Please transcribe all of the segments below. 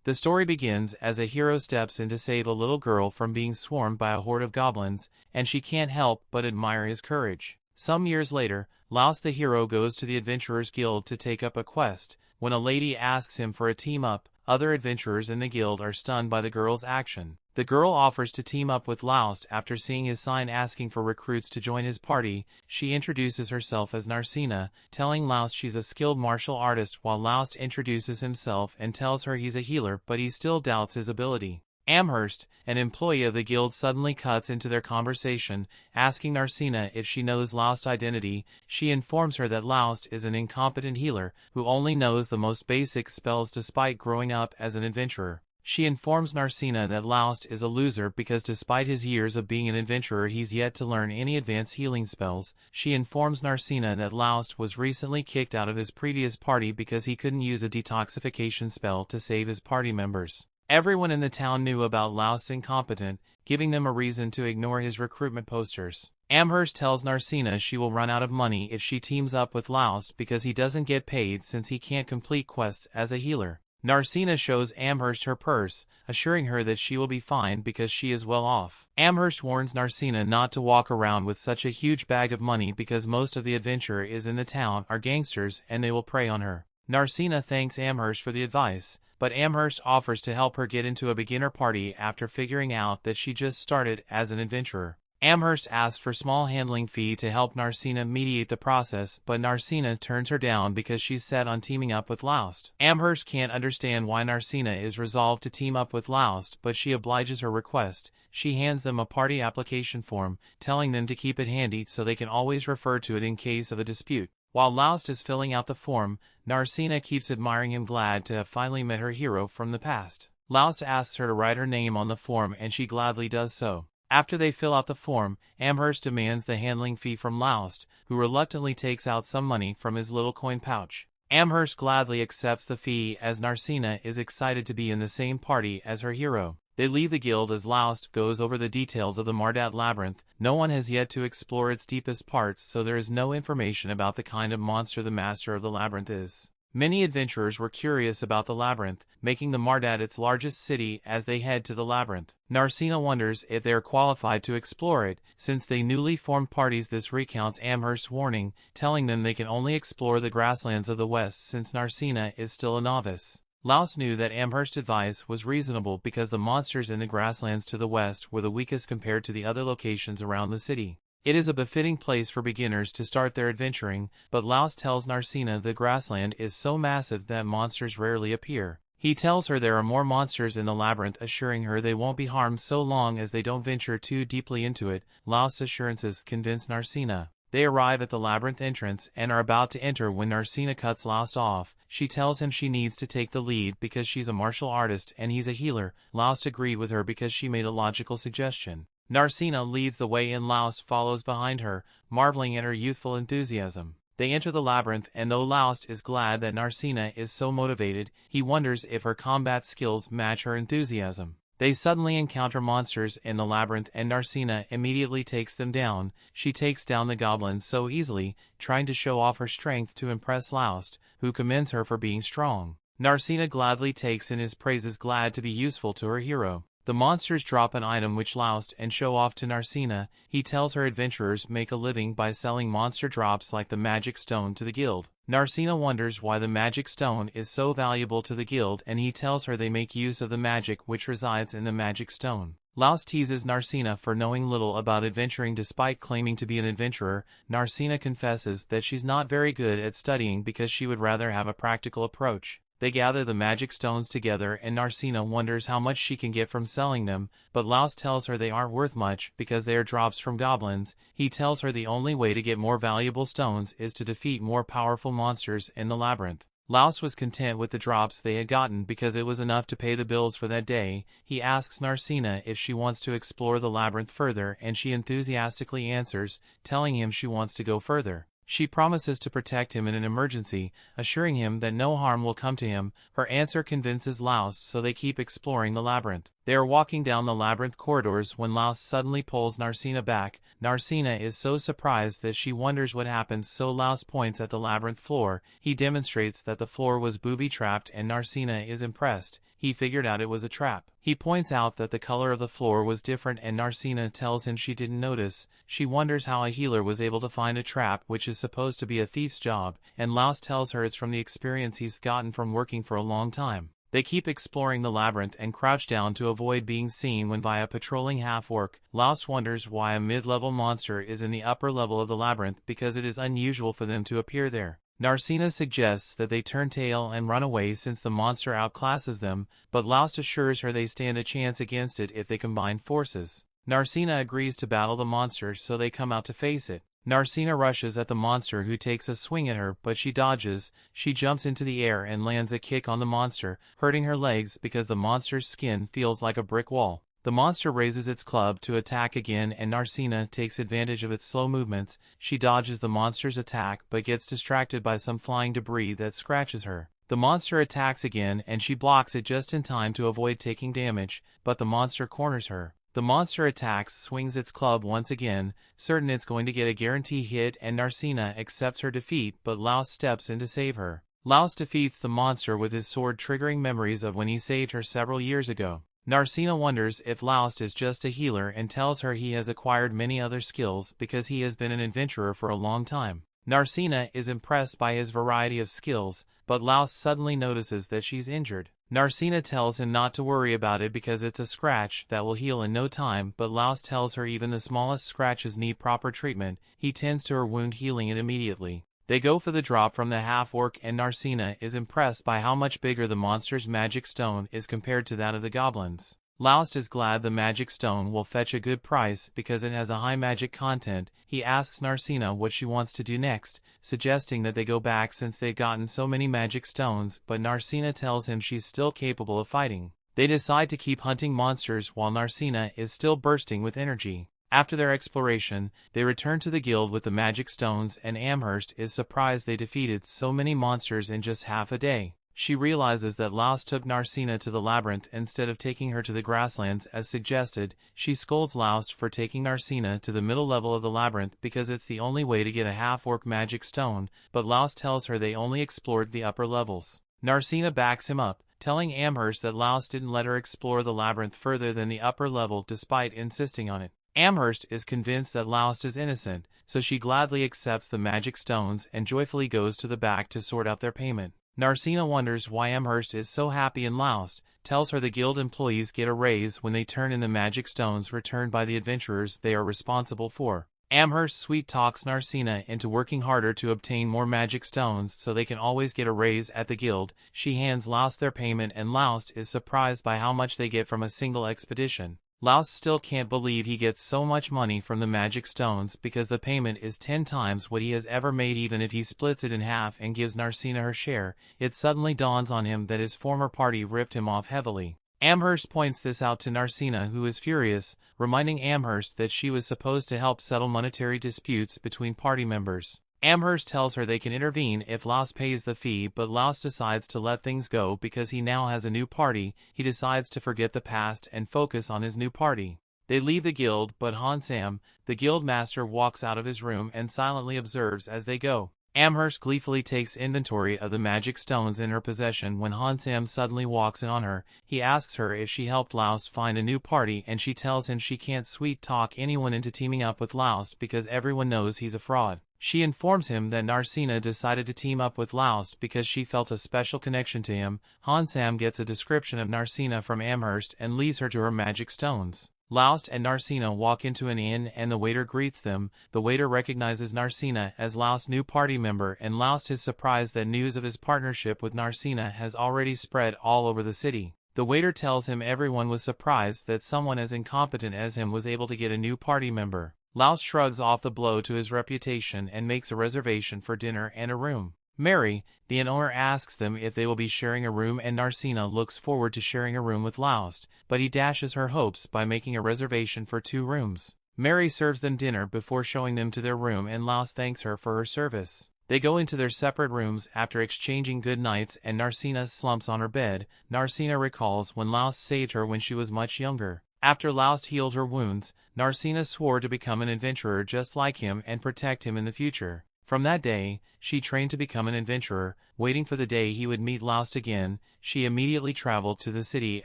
The story begins as a hero steps in to save a little girl from being swarmed by a horde of goblins, and she can't help but admire his courage. Some years later, Laos the hero goes to the Adventurers Guild to take up a quest. When a lady asks him for a team-up, other adventurers in the guild are stunned by the girl's action. The girl offers to team up with Laos after seeing his sign asking for recruits to join his party. She introduces herself as Narcina, telling Laos she's a skilled martial artist, while Laos introduces himself and tells her he's a healer, but he still doubts his ability. Amherst, an employee of the guild, suddenly cuts into their conversation, asking Narcina if she knows Laost's identity. She informs her that Laost is an incompetent healer who only knows the most basic spells despite growing up as an adventurer. She informs Narcina that Laost is a loser because despite his years of being an adventurer he's yet to learn any advanced healing spells. She informs Narcina that Laost was recently kicked out of his previous party because he couldn't use a detoxification spell to save his party members. Everyone in the town knew about Laost's incompetence, giving them a reason to ignore his recruitment posters. Amherst tells Narcina she will run out of money if she teams up with Laost because he doesn't get paid since he can't complete quests as a healer. Narcina shows Amherst her purse, assuring her that she will be fine because she is well off. Amherst warns Narcina not to walk around with such a huge bag of money because most of the adventurers in the town are gangsters and they will prey on her. Narcina thanks Amherst for the advice, but Amherst offers to help her get into a beginner party after figuring out that she just started as an adventurer. Amherst asks for small handling fee to help Narcina mediate the process, but Narcina turns her down because she's set on teaming up with Laost. Amherst can't understand why Narcina is resolved to team up with Laost, but she obliges her request. She hands them a party application form, telling them to keep it handy so they can always refer to it in case of a dispute. While Laost is filling out the form, Narcina keeps admiring him, glad to have finally met her hero from the past. Laost asks her to write her name on the form and she gladly does so. After they fill out the form, Amherst demands the handling fee from Laost, who reluctantly takes out some money from his little coin pouch. Amherst gladly accepts the fee as Narcina is excited to be in the same party as her hero. They leave the guild as Laost goes over the details of the Mardat Labyrinth. No one has yet to explore its deepest parts, so there is no information about the kind of monster the master of the labyrinth is. Many adventurers were curious about the labyrinth, making the Mardat its largest city as they head to the labyrinth. Narcina wonders if they are qualified to explore it, since they newly formed parties. This recounts Amherst's warning, telling them they can only explore the grasslands of the west since Narcina is still a novice. Laost knew that Amherst's advice was reasonable because the monsters in the grasslands to the west were the weakest compared to the other locations around the city. It is a befitting place for beginners to start their adventuring, but Laost tells Narcina the grassland is so massive that monsters rarely appear. He tells her there are more monsters in the labyrinth, assuring her they won't be harmed so long as they don't venture too deeply into it. Laost's assurances convince Narcina. They arrive at the labyrinth entrance and are about to enter when Narcina cuts Laost off. She tells him she needs to take the lead because she's a martial artist and he's a healer. Laost agreed with her because she made a logical suggestion. Narcina leads the way and Laost follows behind her, marveling at her youthful enthusiasm. They enter the labyrinth, and though Laost is glad that Narcina is so motivated, he wonders if her combat skills match her enthusiasm. They suddenly encounter monsters in the labyrinth and Narcina immediately takes them down. She takes down the goblins so easily, trying to show off her strength to impress Laost, who commends her for being strong. Narcina gladly takes in his praises, glad to be useful to her hero. The monsters drop an item which Laost and show off to Narcina. He tells her adventurers make a living by selling monster drops like the magic stone to the guild. Narcina wonders why the magic stone is so valuable to the guild, and he tells her they make use of the magic which resides in the magic stone. Laost teases Narcina for knowing little about adventuring despite claiming to be an adventurer. Narcina confesses that she's not very good at studying because she would rather have a practical approach. They gather the magic stones together and Narcina wonders how much she can get from selling them, but Laost tells her they aren't worth much because they are drops from goblins. He tells her the only way to get more valuable stones is to defeat more powerful monsters in the labyrinth. Laost was content with the drops they had gotten because it was enough to pay the bills for that day. He asks Narcina if she wants to explore the labyrinth further and she enthusiastically answers, telling him she wants to go further. She promises to protect him in an emergency, assuring him that no harm will come to him. Her answer convinces Laost, so they keep exploring the labyrinth. They are walking down the labyrinth corridors when Laust suddenly pulls Narcina back. Narcina is so surprised that she wonders what happens, so Laust points at the labyrinth floor. He demonstrates that the floor was booby-trapped and Narcina is impressed. He figured out it was a trap. He points out that the color of the floor was different and Narcina tells him she didn't notice. She wonders how a healer was able to find a trap, which is supposed to be a thief's job, and Laust tells her it's from the experience he's gotten from working for a long time. They keep exploring the labyrinth and crouch down to avoid being seen when by a patrolling half-orc. Laust wonders why a mid-level monster is in the upper level of the labyrinth because it is unusual for them to appear there. Narcina suggests that they turn tail and run away since the monster outclasses them, but Laust assures her they stand a chance against it if they combine forces. Narcina agrees to battle the monster, so they come out to face it. Narcina rushes at the monster, who takes a swing at her, but she dodges. She jumps into the air and lands a kick on the monster, hurting her legs because the monster's skin feels like a brick wall. The monster raises its club to attack again and Narcina takes advantage of its slow movements. She dodges the monster's attack but gets distracted by some flying debris that scratches her. The monster attacks again and she blocks it just in time to avoid taking damage, but the monster corners her. The monster attacks, swings its club once again, certain it's going to get a guarantee hit, and Narcina accepts her defeat, but Laust steps in to save her. Laust defeats the monster with his sword, triggering memories of when he saved her several years ago. Narcina wonders if Laust is just a healer and tells her he has acquired many other skills because he has been an adventurer for a long time. Narcina is impressed by his variety of skills, but Laust suddenly notices that she's injured. Narcina tells him not to worry about it because it's a scratch that will heal in no time, but Laust tells her even the smallest scratches need proper treatment. He tends to her wound, healing it immediately. They go for the drop from the half-orc and Narcina is impressed by how much bigger the monster's magic stone is compared to that of the goblins. Laust is glad the magic stone will fetch a good price because it has a high magic content. He asks Narcina what she wants to do next, suggesting that they go back since they've gotten so many magic stones, but Narcina tells him she's still capable of fighting. They decide to keep hunting monsters while Narcina is still bursting with energy. After their exploration, they return to the guild with the magic stones and Amherst is surprised they defeated so many monsters in just half a day. She realizes that Laust took Narcina to the labyrinth instead of taking her to the grasslands as suggested. She scolds Laust for taking Narcina to the middle level of the labyrinth because it's the only way to get a half-orc magic stone, but Laust tells her they only explored the upper levels. Narcina backs him up, telling Amherst that Laust didn't let her explore the labyrinth further than the upper level despite insisting on it. Amherst is convinced that Laust is innocent, so she gladly accepts the magic stones and joyfully goes to the back to sort out their payment. Narcina wonders why Amherst is so happy in Laust, tells her the guild employees get a raise when they turn in the magic stones returned by the adventurers they are responsible for. Amherst sweet talks Narcina into working harder to obtain more magic stones so they can always get a raise at the guild. She hands Laust their payment and Laust is surprised by how much they get from a single expedition. Laust still can't believe he gets so much money from the magic stones because the payment is 10 times what he has ever made. Even if he splits it in half and gives Narcina her share, it suddenly dawns on him that his former party ripped him off heavily. Amherst points this out to Narcina, who is furious, reminding Amherst that she was supposed to help settle monetary disputes between party members. Amherst tells her they can intervene if Laust pays the fee, but Laust decides to let things go because he now has a new party. He decides to forget the past and focus on his new party. They leave the guild, but Hansam, the guild master, walks out of his room and silently observes as they go. Amherst gleefully takes inventory of the magic stones in her possession when Hansam suddenly walks in on her. He asks her if she helped Laust find a new party and she tells him she can't sweet-talk anyone into teaming up with Laust because everyone knows he's a fraud. She informs him that Narcina decided to team up with Laust because she felt a special connection to him. Hansam gets a description of Narcina from Amherst and leaves her to her magic stones. Laust and Narcina walk into an inn and the waiter greets them. The waiter recognizes Narcina as Laust's new party member and Laust is surprised that news of his partnership with Narcina has already spread all over the city. The waiter tells him everyone was surprised that someone as incompetent as him was able to get a new party member. Laust shrugs off the blow to his reputation and makes a reservation for dinner and a room. Mary, the inn owner, asks them if they will be sharing a room and Narcina looks forward to sharing a room with Laust, but he dashes her hopes by making a reservation for 2 rooms. Mary serves them dinner before showing them to their room and Laust thanks her for her service. They go into their separate rooms after exchanging good nights, and Narcina slumps on her bed. Narcina recalls when Laust saved her when she was much younger. After Laust healed her wounds, Narcina swore to become an adventurer just like him and protect him in the future. From that day, she trained to become an adventurer, waiting for the day he would meet Laust again. She immediately traveled to the city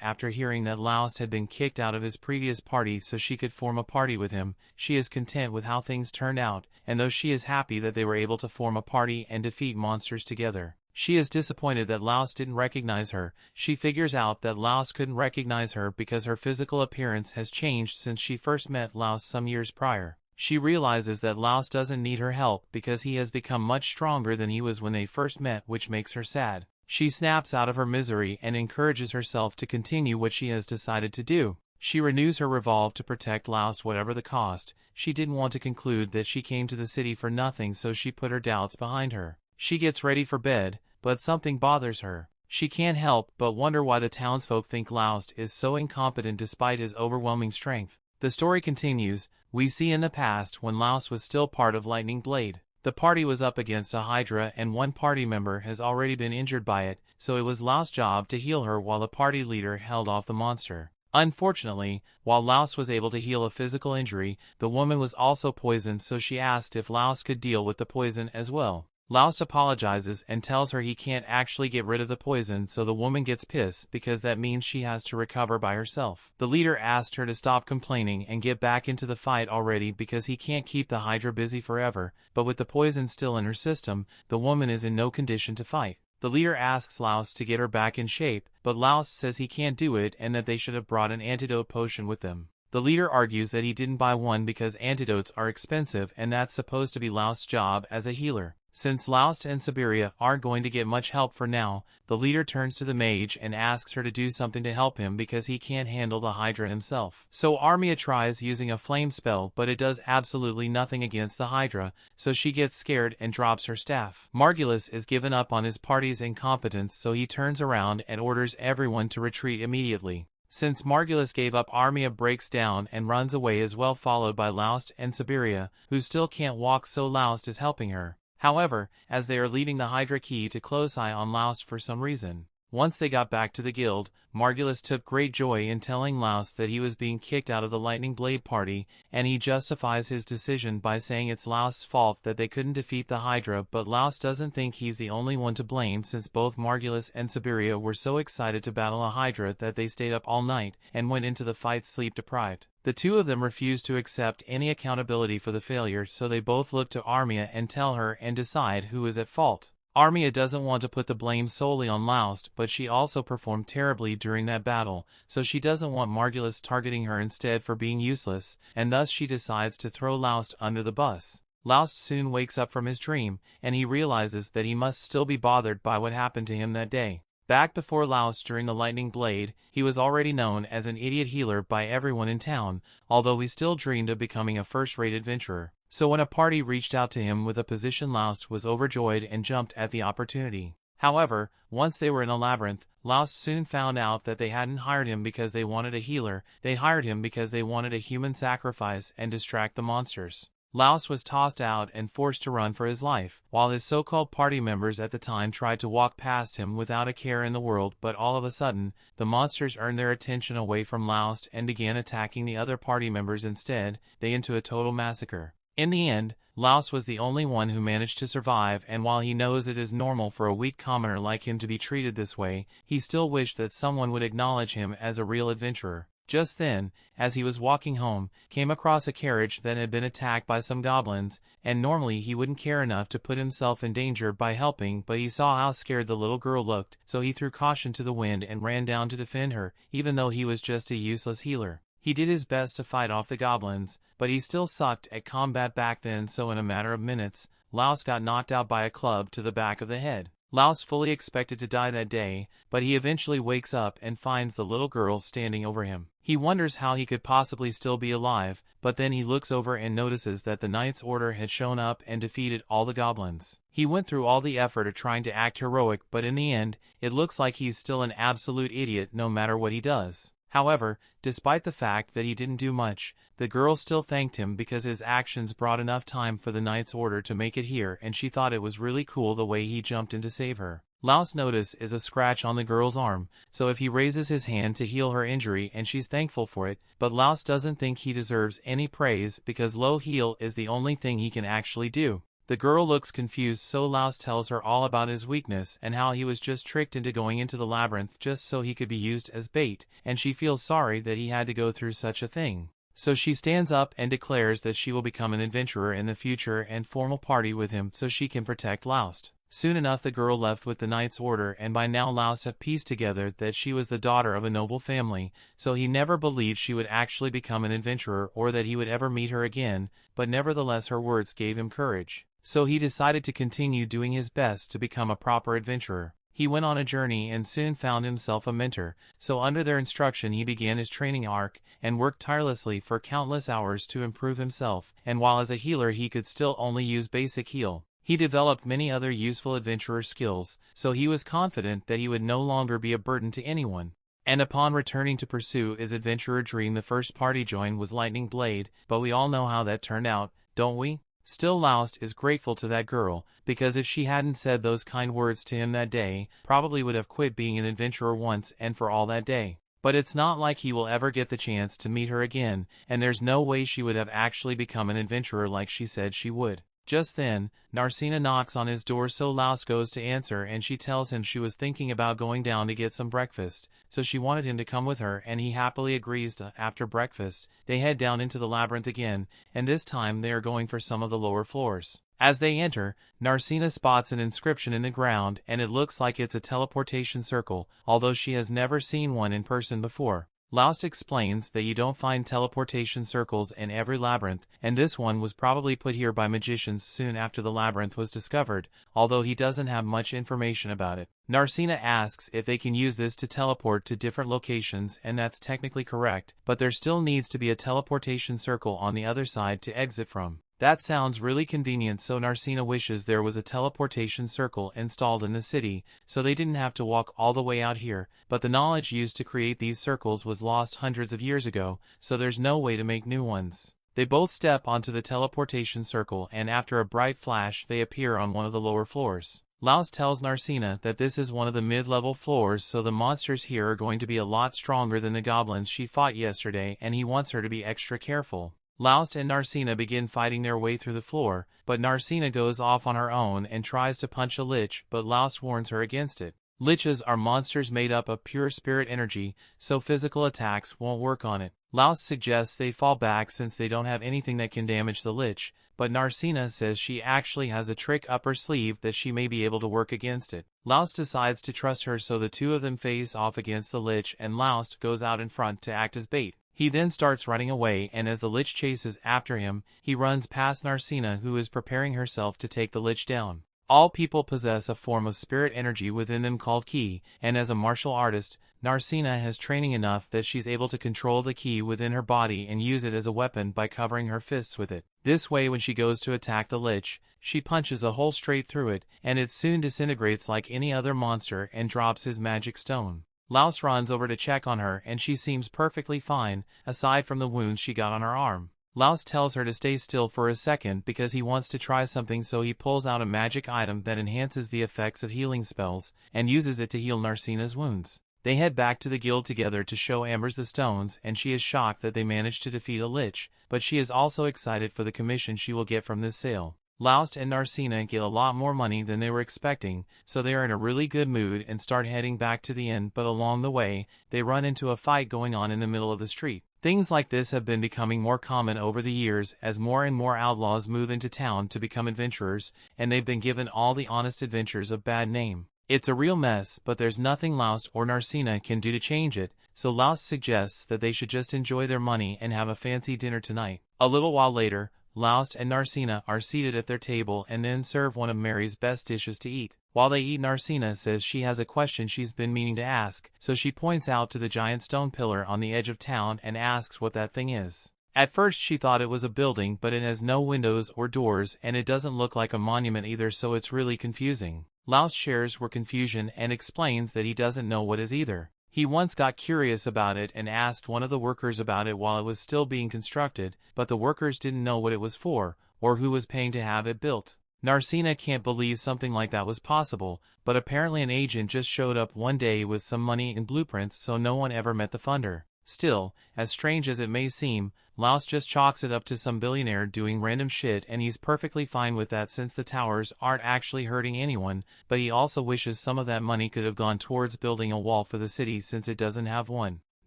after hearing that Laust had been kicked out of his previous party so she could form a party with him. She is content with how things turned out, and though she is happy that they were able to form a party and defeat monsters together, she is disappointed that Laust didn't recognize her. She figures out that Laust couldn't recognize her because her physical appearance has changed since she first met Laust some years prior. She realizes that Laust doesn't need her help because he has become much stronger than he was when they first met, which makes her sad. She snaps out of her misery and encourages herself to continue what she has decided to do. She renews her resolve to protect Laust whatever the cost. She didn't want to conclude that she came to the city for nothing, so she put her doubts behind her. She gets ready for bed, but something bothers her. She can't help but wonder why the townsfolk think Laust is so incompetent despite his overwhelming strength. The story continues. We see in the past when Laust was still part of Lightning Blade. The party was up against a Hydra and one party member has already been injured by it, so it was Laust's job to heal her while the party leader held off the monster. Unfortunately, while Laust was able to heal a physical injury, the woman was also poisoned, so she asked if Laust could deal with the poison as well. Laust apologizes and tells her he can't actually get rid of the poison, so the woman gets pissed because that means she has to recover by herself. The leader asked her to stop complaining and get back into the fight already because he can't keep the Hydra busy forever, but with the poison still in her system, the woman is in no condition to fight. The leader asks Laust to get her back in shape, but Laust says he can't do it and that they should have brought an antidote potion with them. The leader argues that he didn't buy one because antidotes are expensive and that's supposed to be Laust's job as a healer. Since Laust and Siberia aren't going to get much help for now, the leader turns to the mage and asks her to do something to help him because he can't handle the Hydra himself. So Armia tries using a flame spell, but it does absolutely nothing against the Hydra, so she gets scared and drops her staff. Margulis is given up on his party's incompetence, so he turns around and orders everyone to retreat immediately. Since Margulis gave up, Armia breaks down and runs away as well, followed by Laust and Siberia, who still can't walk, so Laust is helping her. However, as they are leaving, the Hydra key to close eye on Laust for some reason. Once they got back to the guild, Margulis took great joy in telling Laust that he was being kicked out of the Lightning Blade party, and he justifies his decision by saying it's Laust's fault that they couldn't defeat the Hydra, but Laust doesn't think he's the only one to blame since both Margulis and Siberia were so excited to battle a Hydra that they stayed up all night and went into the fight sleep deprived. The two of them refuse to accept any accountability for the failure, so they both look to Armia and tell her and decide who is at fault. Armia doesn't want to put the blame solely on Laust, but she also performed terribly during that battle, so she doesn't want Margulis targeting her instead for being useless, and thus she decides to throw Laust under the bus. Laust soon wakes up from his dream, and he realizes that he must still be bothered by what happened to him that day. Back before Laust during the Lightning Blade, he was already known as an idiot healer by everyone in town, although he still dreamed of becoming a first-rate adventurer. So when a party reached out to him with a position, Laust was overjoyed and jumped at the opportunity. However, once they were in a labyrinth, Laust soon found out that they hadn't hired him because they wanted a healer, they hired him because they wanted a human sacrifice and distract the monsters. Laust was tossed out and forced to run for his life, while his so-called party members at the time tried to walk past him without a care in the world, but all of a sudden, the monsters earned their attention away from Laust and began attacking the other party members instead, they into a total massacre. In the end, Laust was the only one who managed to survive, and while he knows it is normal for a weak commoner like him to be treated this way, he still wished that someone would acknowledge him as a real adventurer. Just then, as he was walking home, came across a carriage that had been attacked by some goblins, and normally he wouldn't care enough to put himself in danger by helping, but he saw how scared the little girl looked, so he threw caution to the wind and ran down to defend her, even though he was just a useless healer. He did his best to fight off the goblins, but he still sucked at combat back then, so in a matter of minutes, Laust got knocked out by a club to the back of the head. Laust fully expected to die that day, but he eventually wakes up and finds the little girl standing over him. He wonders how he could possibly still be alive, but then he looks over and notices that the Knight's Order had shown up and defeated all the goblins. He went through all the effort of trying to act heroic, but in the end, it looks like he's still an absolute idiot no matter what he does. However, despite the fact that he didn't do much, the girl still thanked him because his actions brought enough time for the knight's order to make it here, and she thought it was really cool the way he jumped in to save her. Laos notice is a scratch on the girl's arm, so if he raises his hand to heal her injury and she's thankful for it, but Laos doesn't think he deserves any praise because low heal is the only thing he can actually do. The girl looks confused, so Laos tells her all about his weakness and how he was just tricked into going into the labyrinth just so he could be used as bait, and she feels sorry that he had to go through such a thing. So she stands up and declares that she will become an adventurer in the future and form a party with him so she can protect Laos. Soon enough the girl left with the knight's order, and by now Laos have pieced together that she was the daughter of a noble family, so he never believed she would actually become an adventurer or that he would ever meet her again, but nevertheless her words gave him courage. So he decided to continue doing his best to become a proper adventurer. He went on a journey and soon found himself a mentor, so under their instruction he began his training arc, and worked tirelessly for countless hours to improve himself, and while as a healer he could still only use basic heal, he developed many other useful adventurer skills, so he was confident that he would no longer be a burden to anyone. And upon returning to pursue his adventurer dream, the first party join was Lightning Blade, but we all know how that turned out, don't we? Still Laos is grateful to that girl, because if she hadn't said those kind words to him that day, probably would have quit being an adventurer once and for all that day. But it's not like he will ever get the chance to meet her again, and there's no way she would have actually become an adventurer like she said she would. Just then, Narcina knocks on his door, so Laos goes to answer and she tells him she was thinking about going down to get some breakfast, so she wanted him to come with her, and he happily agrees. After breakfast, they head down into the labyrinth again, and this time they are going for some of the lower floors. As they enter, Narcina spots an inscription in the ground, and it looks like it's a teleportation circle, although she has never seen one in person before. Laos explains that you don't find teleportation circles in every labyrinth, and this one was probably put here by magicians soon after the labyrinth was discovered, although he doesn't have much information about it. Narcina asks if they can use this to teleport to different locations, and that's technically correct, but there still needs to be a teleportation circle on the other side to exit from. That sounds really convenient, so Narcina wishes there was a teleportation circle installed in the city, so they didn't have to walk all the way out here, but the knowledge used to create these circles was lost hundreds of years ago, so there's no way to make new ones. They both step onto the teleportation circle, and after a bright flash they appear on one of the lower floors. Laos tells Narcina that this is one of the mid-level floors, so the monsters here are going to be a lot stronger than the goblins she fought yesterday, and he wants her to be extra careful. Laos and Narcina begin fighting their way through the floor, but Narcina goes off on her own and tries to punch a lich, but Laos warns her against it. Liches are monsters made up of pure spirit energy, so physical attacks won't work on it. Laos suggests they fall back since they don't have anything that can damage the lich, but Narcina says she actually has a trick up her sleeve that she may be able to work against it. Laos decides to trust her, so the two of them face off against the lich, and Laos goes out in front to act as bait. He then starts running away, and as the lich chases after him, he runs past Narcina, who is preparing herself to take the lich down. All people possess a form of spirit energy within them called ki, and as a martial artist, Narcina has training enough that she's able to control the ki within her body and use it as a weapon by covering her fists with it. This way, when she goes to attack the lich, she punches a hole straight through it, and it soon disintegrates like any other monster and drops his magic stone. Laos runs over to check on her, and she seems perfectly fine, aside from the wounds she got on her arm. Laos tells her to stay still for a second because he wants to try something, so he pulls out a magic item that enhances the effects of healing spells, and uses it to heal Narcina's wounds. They head back to the guild together to show Amber the stones, and she is shocked that they managed to defeat a lich, but she is also excited for the commission she will get from this sale. Laos and Narcina get a lot more money than they were expecting, so they are in a really good mood and start heading back to the inn, but along the way, they run into a fight going on in the middle of the street. Things like this have been becoming more common over the years as more and more outlaws move into town to become adventurers, and they've been given all the honest adventures a bad name. It's a real mess, but there's nothing Laos or Narcina can do to change it, so Laos suggests that they should just enjoy their money and have a fancy dinner tonight. A little while later, Laos and Narcina are seated at their table and then serve one of Mary's best dishes to eat. While they eat, Narcina says she has a question she's been meaning to ask, so she points out to the giant stone pillar on the edge of town and asks what that thing is. At first she thought it was a building, but it has no windows or doors, and it doesn't look like a monument either, so it's really confusing. Laos shares her confusion and explains that he doesn't know what is either. He once got curious about it and asked one of the workers about it while it was still being constructed, but the workers didn't know what it was for, or who was paying to have it built. Narcina can't believe something like that was possible, but apparently an agent just showed up one day with some money and blueprints, so no one ever met the funder. Still, as strange as it may seem, Laos just chalks it up to some billionaire doing random shit, and he's perfectly fine with that since the towers aren't actually hurting anyone, but he also wishes some of that money could have gone towards building a wall for the city since it doesn't have one.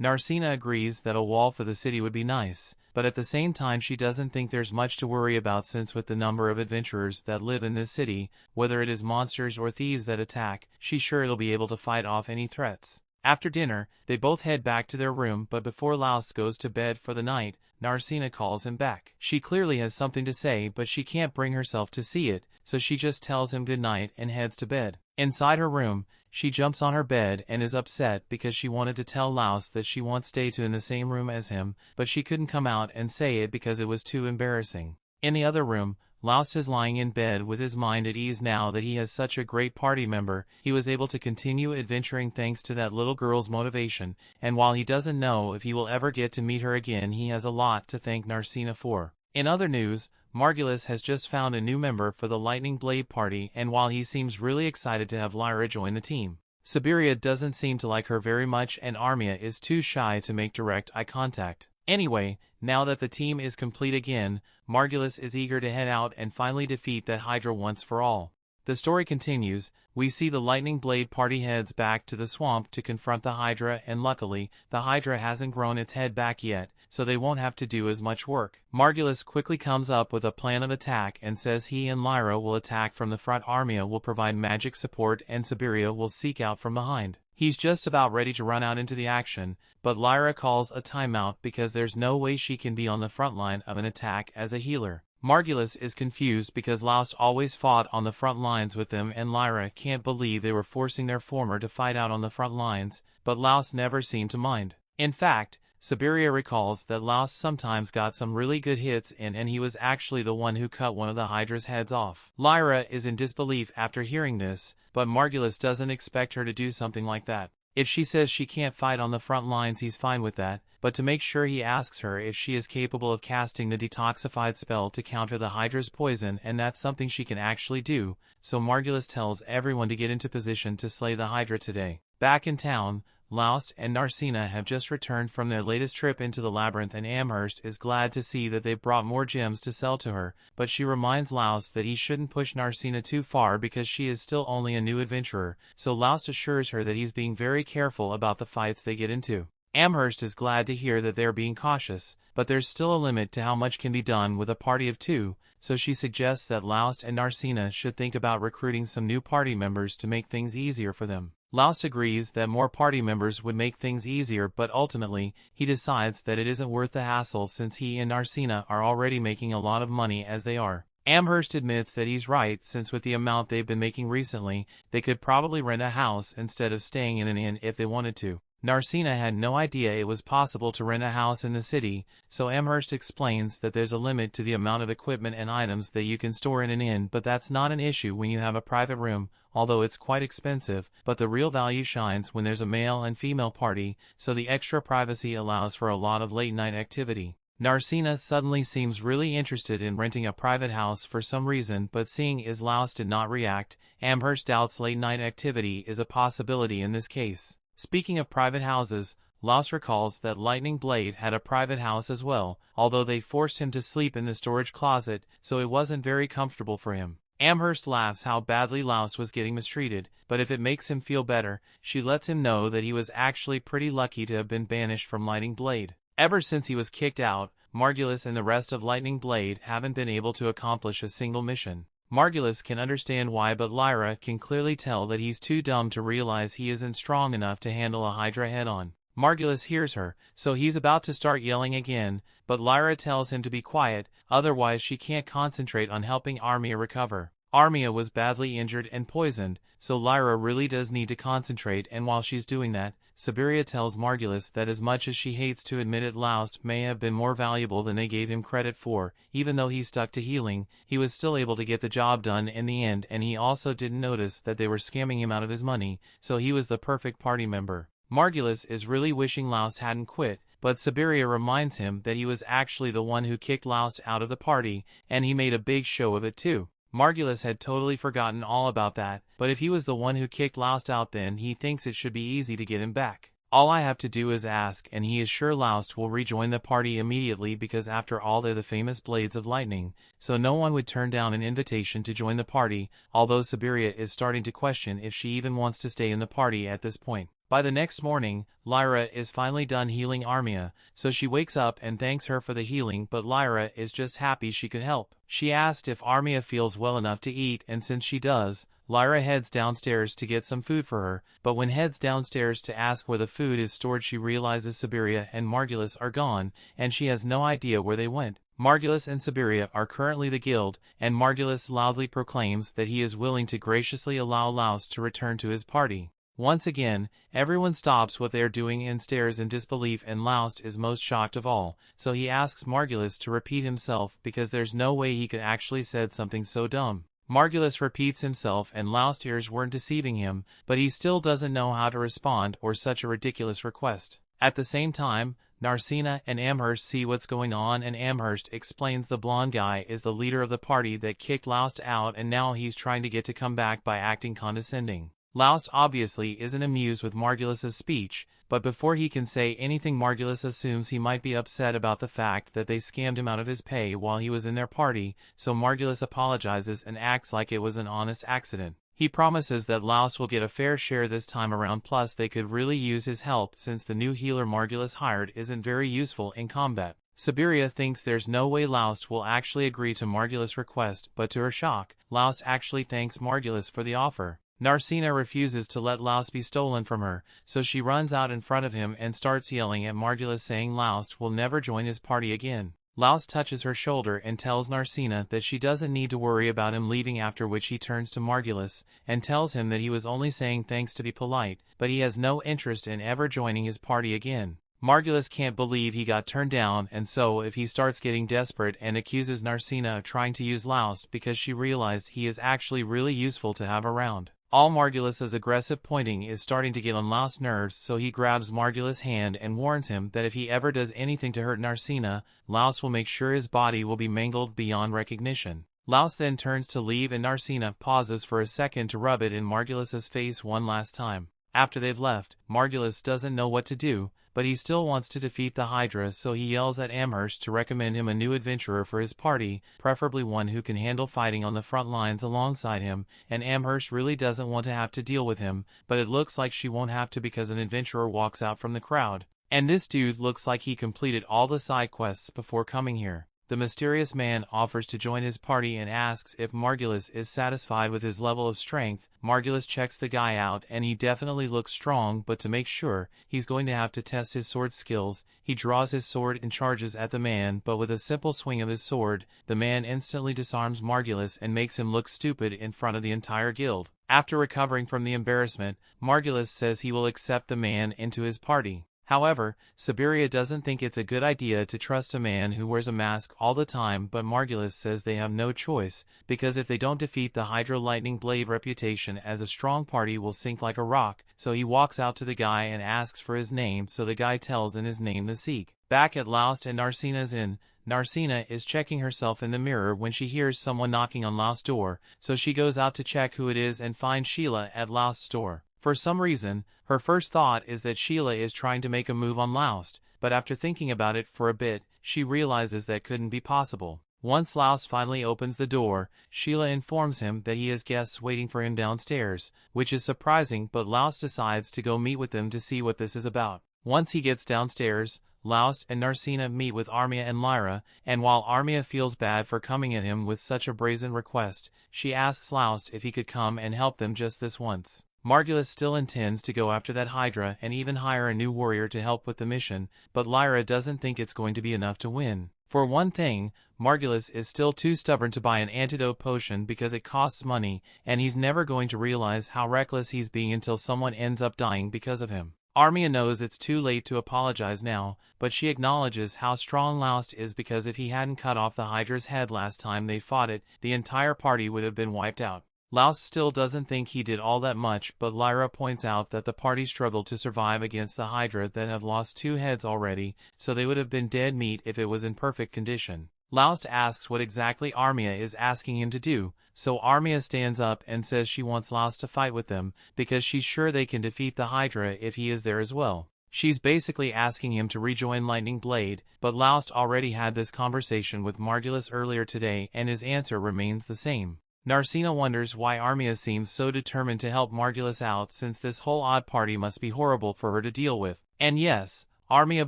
Narcina agrees that a wall for the city would be nice, but at the same time she doesn't think there's much to worry about since with the number of adventurers that live in this city, whether it is monsters or thieves that attack, she's sure it'll be able to fight off any threats. After dinner, they both head back to their room, but before Laos goes to bed for the night, Narcina calls him back. She clearly has something to say, but she can't bring herself to see it, so she just tells him goodnight and heads to bed. Inside her room, she jumps on her bed and is upset because she wanted to tell Laos that she wants stay in the same room as him, but she couldn't come out and say it because it was too embarrassing. In the other room, Laos is lying in bed with his mind at ease now that he has such a great party member. He was able to continue adventuring thanks to that little girl's motivation, and while he doesn't know if he will ever get to meet her again, he has a lot to thank Narcina for. In other news, Margulis has just found a new member for the Lightning Blade party, and while he seems really excited to have Lyra join the team, Siberia doesn't seem to like her very much, and Armia is too shy to make direct eye contact. Anyway, now that the team is complete again, Margulis is eager to head out and finally defeat that Hydra once for all. The story continues. We see the Lightning Blade party heads back to the swamp to confront the Hydra, and luckily, the Hydra hasn't grown its head back yet, so they won't have to do as much work. Margulis quickly comes up with a plan of attack and says he and Lyra will attack from the front, Armia will provide magic support, and Siberia will seek out from behind. He's just about ready to run out into the action, but Lyra calls a timeout because there's no way she can be on the front line of an attack as a healer. Margulis is confused because Laos always fought on the front lines with them, and Lyra can't believe they were forcing their former to fight out on the front lines, but Laos never seemed to mind. In fact, Siberia recalls that Laos sometimes got some really good hits in, and he was actually the one who cut one of the Hydra's heads off. Lyra is in disbelief after hearing this, but Margulis doesn't expect her to do something like that. If she says she can't fight on the front lines, he's fine with that, but to make sure he asks her if she is capable of casting the detoxified spell to counter the Hydra's poison, and that's something she can actually do, so Margulis tells everyone to get into position to slay the Hydra today. Back in town, Laos and Narcina have just returned from their latest trip into the labyrinth, and Amherst is glad to see that they've brought more gems to sell to her, but she reminds Laos that he shouldn't push Narcina too far because she is still only a new adventurer, so Laos assures her that he's being very careful about the fights they get into. Amherst is glad to hear that they're being cautious, but there's still a limit to how much can be done with a party of two, so she suggests that Laos and Narcina should think about recruiting some new party members to make things easier for them. Laos agrees that more party members would make things easier, but ultimately, he decides that it isn't worth the hassle since he and Narcina are already making a lot of money as they are. Amherst admits that he's right, since with the amount they've been making recently, they could probably rent a house instead of staying in an inn if they wanted to. Narcina had no idea it was possible to rent a house in the city, so Amherst explains that there's a limit to the amount of equipment and items that you can store in an inn, but that's not an issue when you have a private room, although it's quite expensive, but the real value shines when there's a male and female party, so the extra privacy allows for a lot of late-night activity. Narcina suddenly seems really interested in renting a private house for some reason, but seeing as Laos did not react, Amherst doubts late-night activity is a possibility in this case. Speaking of private houses, Laos recalls that Lightning Blade had a private house as well, although they forced him to sleep in the storage closet, so it wasn't very comfortable for him. Amherst laughs how badly Laos was getting mistreated, but if it makes him feel better, she lets him know that he was actually pretty lucky to have been banished from Lightning Blade. Ever since he was kicked out, Margulis and the rest of Lightning Blade haven't been able to accomplish a single mission. Margulis can understand why, but Lyra can clearly tell that he's too dumb to realize he isn't strong enough to handle a Hydra head-on. Margulis hears her, so he's about to start yelling again, but Lyra tells him to be quiet, otherwise she can't concentrate on helping Armia recover. Armia was badly injured and poisoned, so Lyra really does need to concentrate, and while she's doing that, Siberia tells Margulis that as much as she hates to admit it, Laos may have been more valuable than they gave him credit for. Even though he stuck to healing, he was still able to get the job done in the end, and he also didn't notice that they were scamming him out of his money, so he was the perfect party member. Margulis is really wishing Laust hadn't quit, but Siberia reminds him that he was actually the one who kicked Laust out of the party, and he made a big show of it too. Margulis had totally forgotten all about that, but if he was the one who kicked Laust out, then he thinks it should be easy to get him back. All I have to do is ask, and he is sure Laust will rejoin the party immediately, because after all they're the famous Blades of Lightning, so no one would turn down an invitation to join the party, although Siberia is starting to question if she even wants to stay in the party at this point. By the next morning, Lyra is finally done healing Armia, so she wakes up and thanks her for the healing, but Lyra is just happy she could help. She asked if Armia feels well enough to eat, and since she does, Lyra heads downstairs to get some food for her, but when heads downstairs to ask where the food is stored, she realizes Siberia and Margulis are gone, and she has no idea where they went. Margulis and Siberia are currently the guild, and Margulis loudly proclaims that he is willing to graciously allow Laust to return to his party. Once again, everyone stops what they are doing and stares in disbelief, and Laust is most shocked of all, so he asks Margulis to repeat himself because there's no way he could actually said something so dumb. Margulis repeats himself and Laust's ears weren't deceiving him, but he still doesn't know how to respond or such a ridiculous request. At the same time, Narcina and Amherst see what's going on, and Amherst explains the blonde guy is the leader of the party that kicked Laust out, and now he's trying to get to come back by acting condescending. Laust obviously isn't amused with Margulis's speech, but before he can say anything, Margulis assumes he might be upset about the fact that they scammed him out of his pay while he was in their party, so Margulis apologizes and acts like it was an honest accident. He promises that Laust will get a fair share this time around, plus they could really use his help since the new healer Margulis hired isn't very useful in combat. Siberia thinks there's no way Laust will actually agree to Margulis' request, but to her shock, Laust actually thanks Margulis for the offer. Narcina refuses to let Laust be stolen from her, so she runs out in front of him and starts yelling at Margulis, saying Laust will never join his party again. Laust touches her shoulder and tells Narcina that she doesn't need to worry about him leaving, after which he turns to Margulis and tells him that he was only saying thanks to be polite, but he has no interest in ever joining his party again. Margulis can't believe he got turned down, and so if he starts getting desperate and accuses Narcina of trying to use Laust because she realized he is actually really useful to have around. All Margulis's aggressive pointing is starting to get on Laust's nerves, so he grabs Margulis' hand and warns him that if he ever does anything to hurt Narcina, Laust will make sure his body will be mangled beyond recognition. Laust then turns to leave, and Narcina pauses for a second to rub it in Margulis's face one last time. After they've left, Margulis doesn't know what to do, but he still wants to defeat the Hydra, so he yells at Amherst to recommend him a new adventurer for his party, preferably one who can handle fighting on the front lines alongside him, and Amherst really doesn't want to have to deal with him, but it looks like she won't have to because an adventurer walks out from the crowd. And this dude looks like he completed all the side quests before coming here. The mysterious man offers to join his party and asks if Margulis is satisfied with his level of strength. Margulis checks the guy out and he definitely looks strong, but to make sure, he's going to have to test his sword skills. He draws his sword and charges at the man, but with a simple swing of his sword, the man instantly disarms Margulis and makes him look stupid in front of the entire guild. After recovering from the embarrassment, Margulis says he will accept the man into his party. However, Siberia doesn't think it's a good idea to trust a man who wears a mask all the time, but Margulis says they have no choice, because if they don't defeat the Hydra, Lightning Blade reputation as a strong party will sink like a rock, so he walks out to the guy and asks for his name, so the guy tells in his name the Seek. Back at Laust and Narcina's inn, Narcina is checking herself in the mirror when she hears someone knocking on Laust's door, so she goes out to check who it is and finds Sheila at Laust's door. For some reason, her first thought is that Sheila is trying to make a move on Laust, but after thinking about it for a bit, she realizes that couldn't be possible. Once Laust finally opens the door, Sheila informs him that he has guests waiting for him downstairs, which is surprising, but Laust decides to go meet with them to see what this is about. Once he gets downstairs, Laust and Narcina meet with Armia and Lyra, and while Armia feels bad for coming at him with such a brazen request, she asks Laust if he could come and help them just this once. Margulis still intends to go after that Hydra and even hire a new warrior to help with the mission, but Lyra doesn't think it's going to be enough to win. For one thing, Margulis is still too stubborn to buy an antidote potion because it costs money, and he's never going to realize how reckless he's being until someone ends up dying because of him. Armia knows it's too late to apologize now, but she acknowledges how strong Laust is because if he hadn't cut off the Hydra's head last time they fought it, the entire party would have been wiped out. Laos still doesn't think he did all that much, but Lyra points out that the party struggled to survive against the Hydra that have lost 2 heads already, so they would have been dead meat if it was in perfect condition. Laos asks what exactly Armia is asking him to do, so Armia stands up and says she wants Laos to fight with them, because she's sure they can defeat the Hydra if he is there as well. She's basically asking him to rejoin Lightning Blade, but Laos already had this conversation with Margulis earlier today and his answer remains the same. Narcina wonders why Armia seems so determined to help Margulis out since this whole odd party must be horrible for her to deal with. And yes, Armia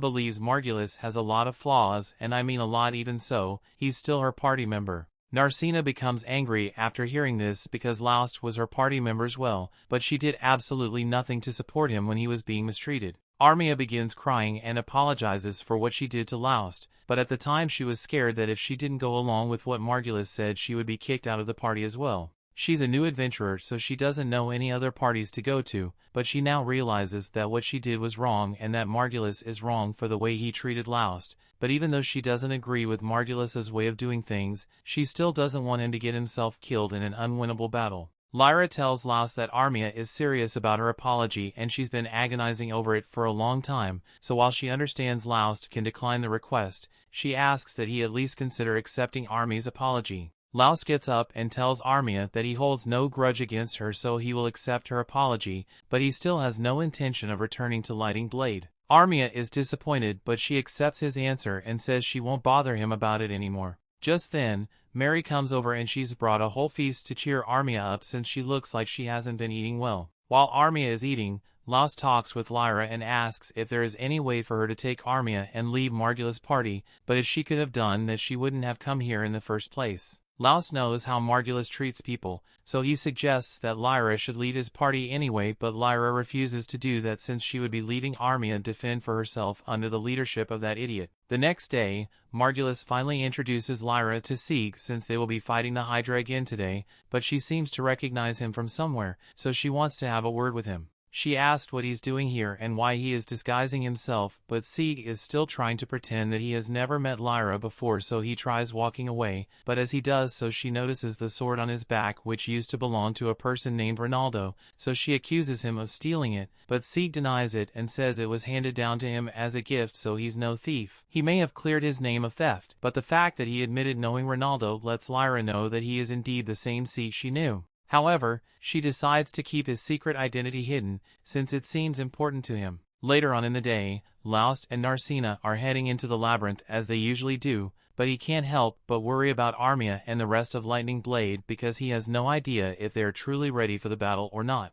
believes Margulis has a lot of flaws, and I mean a lot. Even so, he's still her party member. Narcina becomes angry after hearing this because Laos was her party member as well, but she did absolutely nothing to support him when he was being mistreated. Armia begins crying and apologizes for what she did to Laos, but at the time she was scared that if she didn't go along with what Margulis said she would be kicked out of the party as well. She's a new adventurer, so she doesn't know any other parties to go to, but she now realizes that what she did was wrong and that Margulis is wrong for the way he treated Laos. But even though she doesn't agree with Margulis's way of doing things, she still doesn't want him to get himself killed in an unwinnable battle. Lyra tells Laos that Armia is serious about her apology and she's been agonizing over it for a long time, so while she understands Laos can decline the request, she asks that he at least consider accepting Armia's apology. Laos gets up and tells Armia that he holds no grudge against her, so he will accept her apology, but he still has no intention of returning to Lightning Blade. Armia is disappointed, but she accepts his answer and says she won't bother him about it anymore. Just then, Mary comes over and she's brought a whole feast to cheer Armia up since she looks like she hasn't been eating well. While Armia is eating, Laos talks with Lyra and asks if there is any way for her to take Armia and leave Margulis' party, but if she could have done that she wouldn't have come here in the first place. Laos knows how Margulis treats people, so he suggests that Lyra should lead his party anyway, but Lyra refuses to do that since she would be leaving Armia to defend for herself under the leadership of that idiot. The next day, Margulis finally introduces Lyra to Sieg since they will be fighting the Hydra again today, but she seems to recognize him from somewhere, so she wants to have a word with him. She asked what he's doing here and why he is disguising himself, but Sieg is still trying to pretend that he has never met Lyra before, so he tries walking away, but as he does so she notices the sword on his back which used to belong to a person named Ronaldo, so she accuses him of stealing it, but Sieg denies it and says it was handed down to him as a gift, so he's no thief. He may have cleared his name of theft, but the fact that he admitted knowing Ronaldo lets Lyra know that he is indeed the same Sieg she knew. However, she decides to keep his secret identity hidden, since it seems important to him. Later on in the day, Laos and Narcina are heading into the labyrinth as they usually do, but he can't help but worry about Armia and the rest of Lightning Blade because he has no idea if they are truly ready for the battle or not.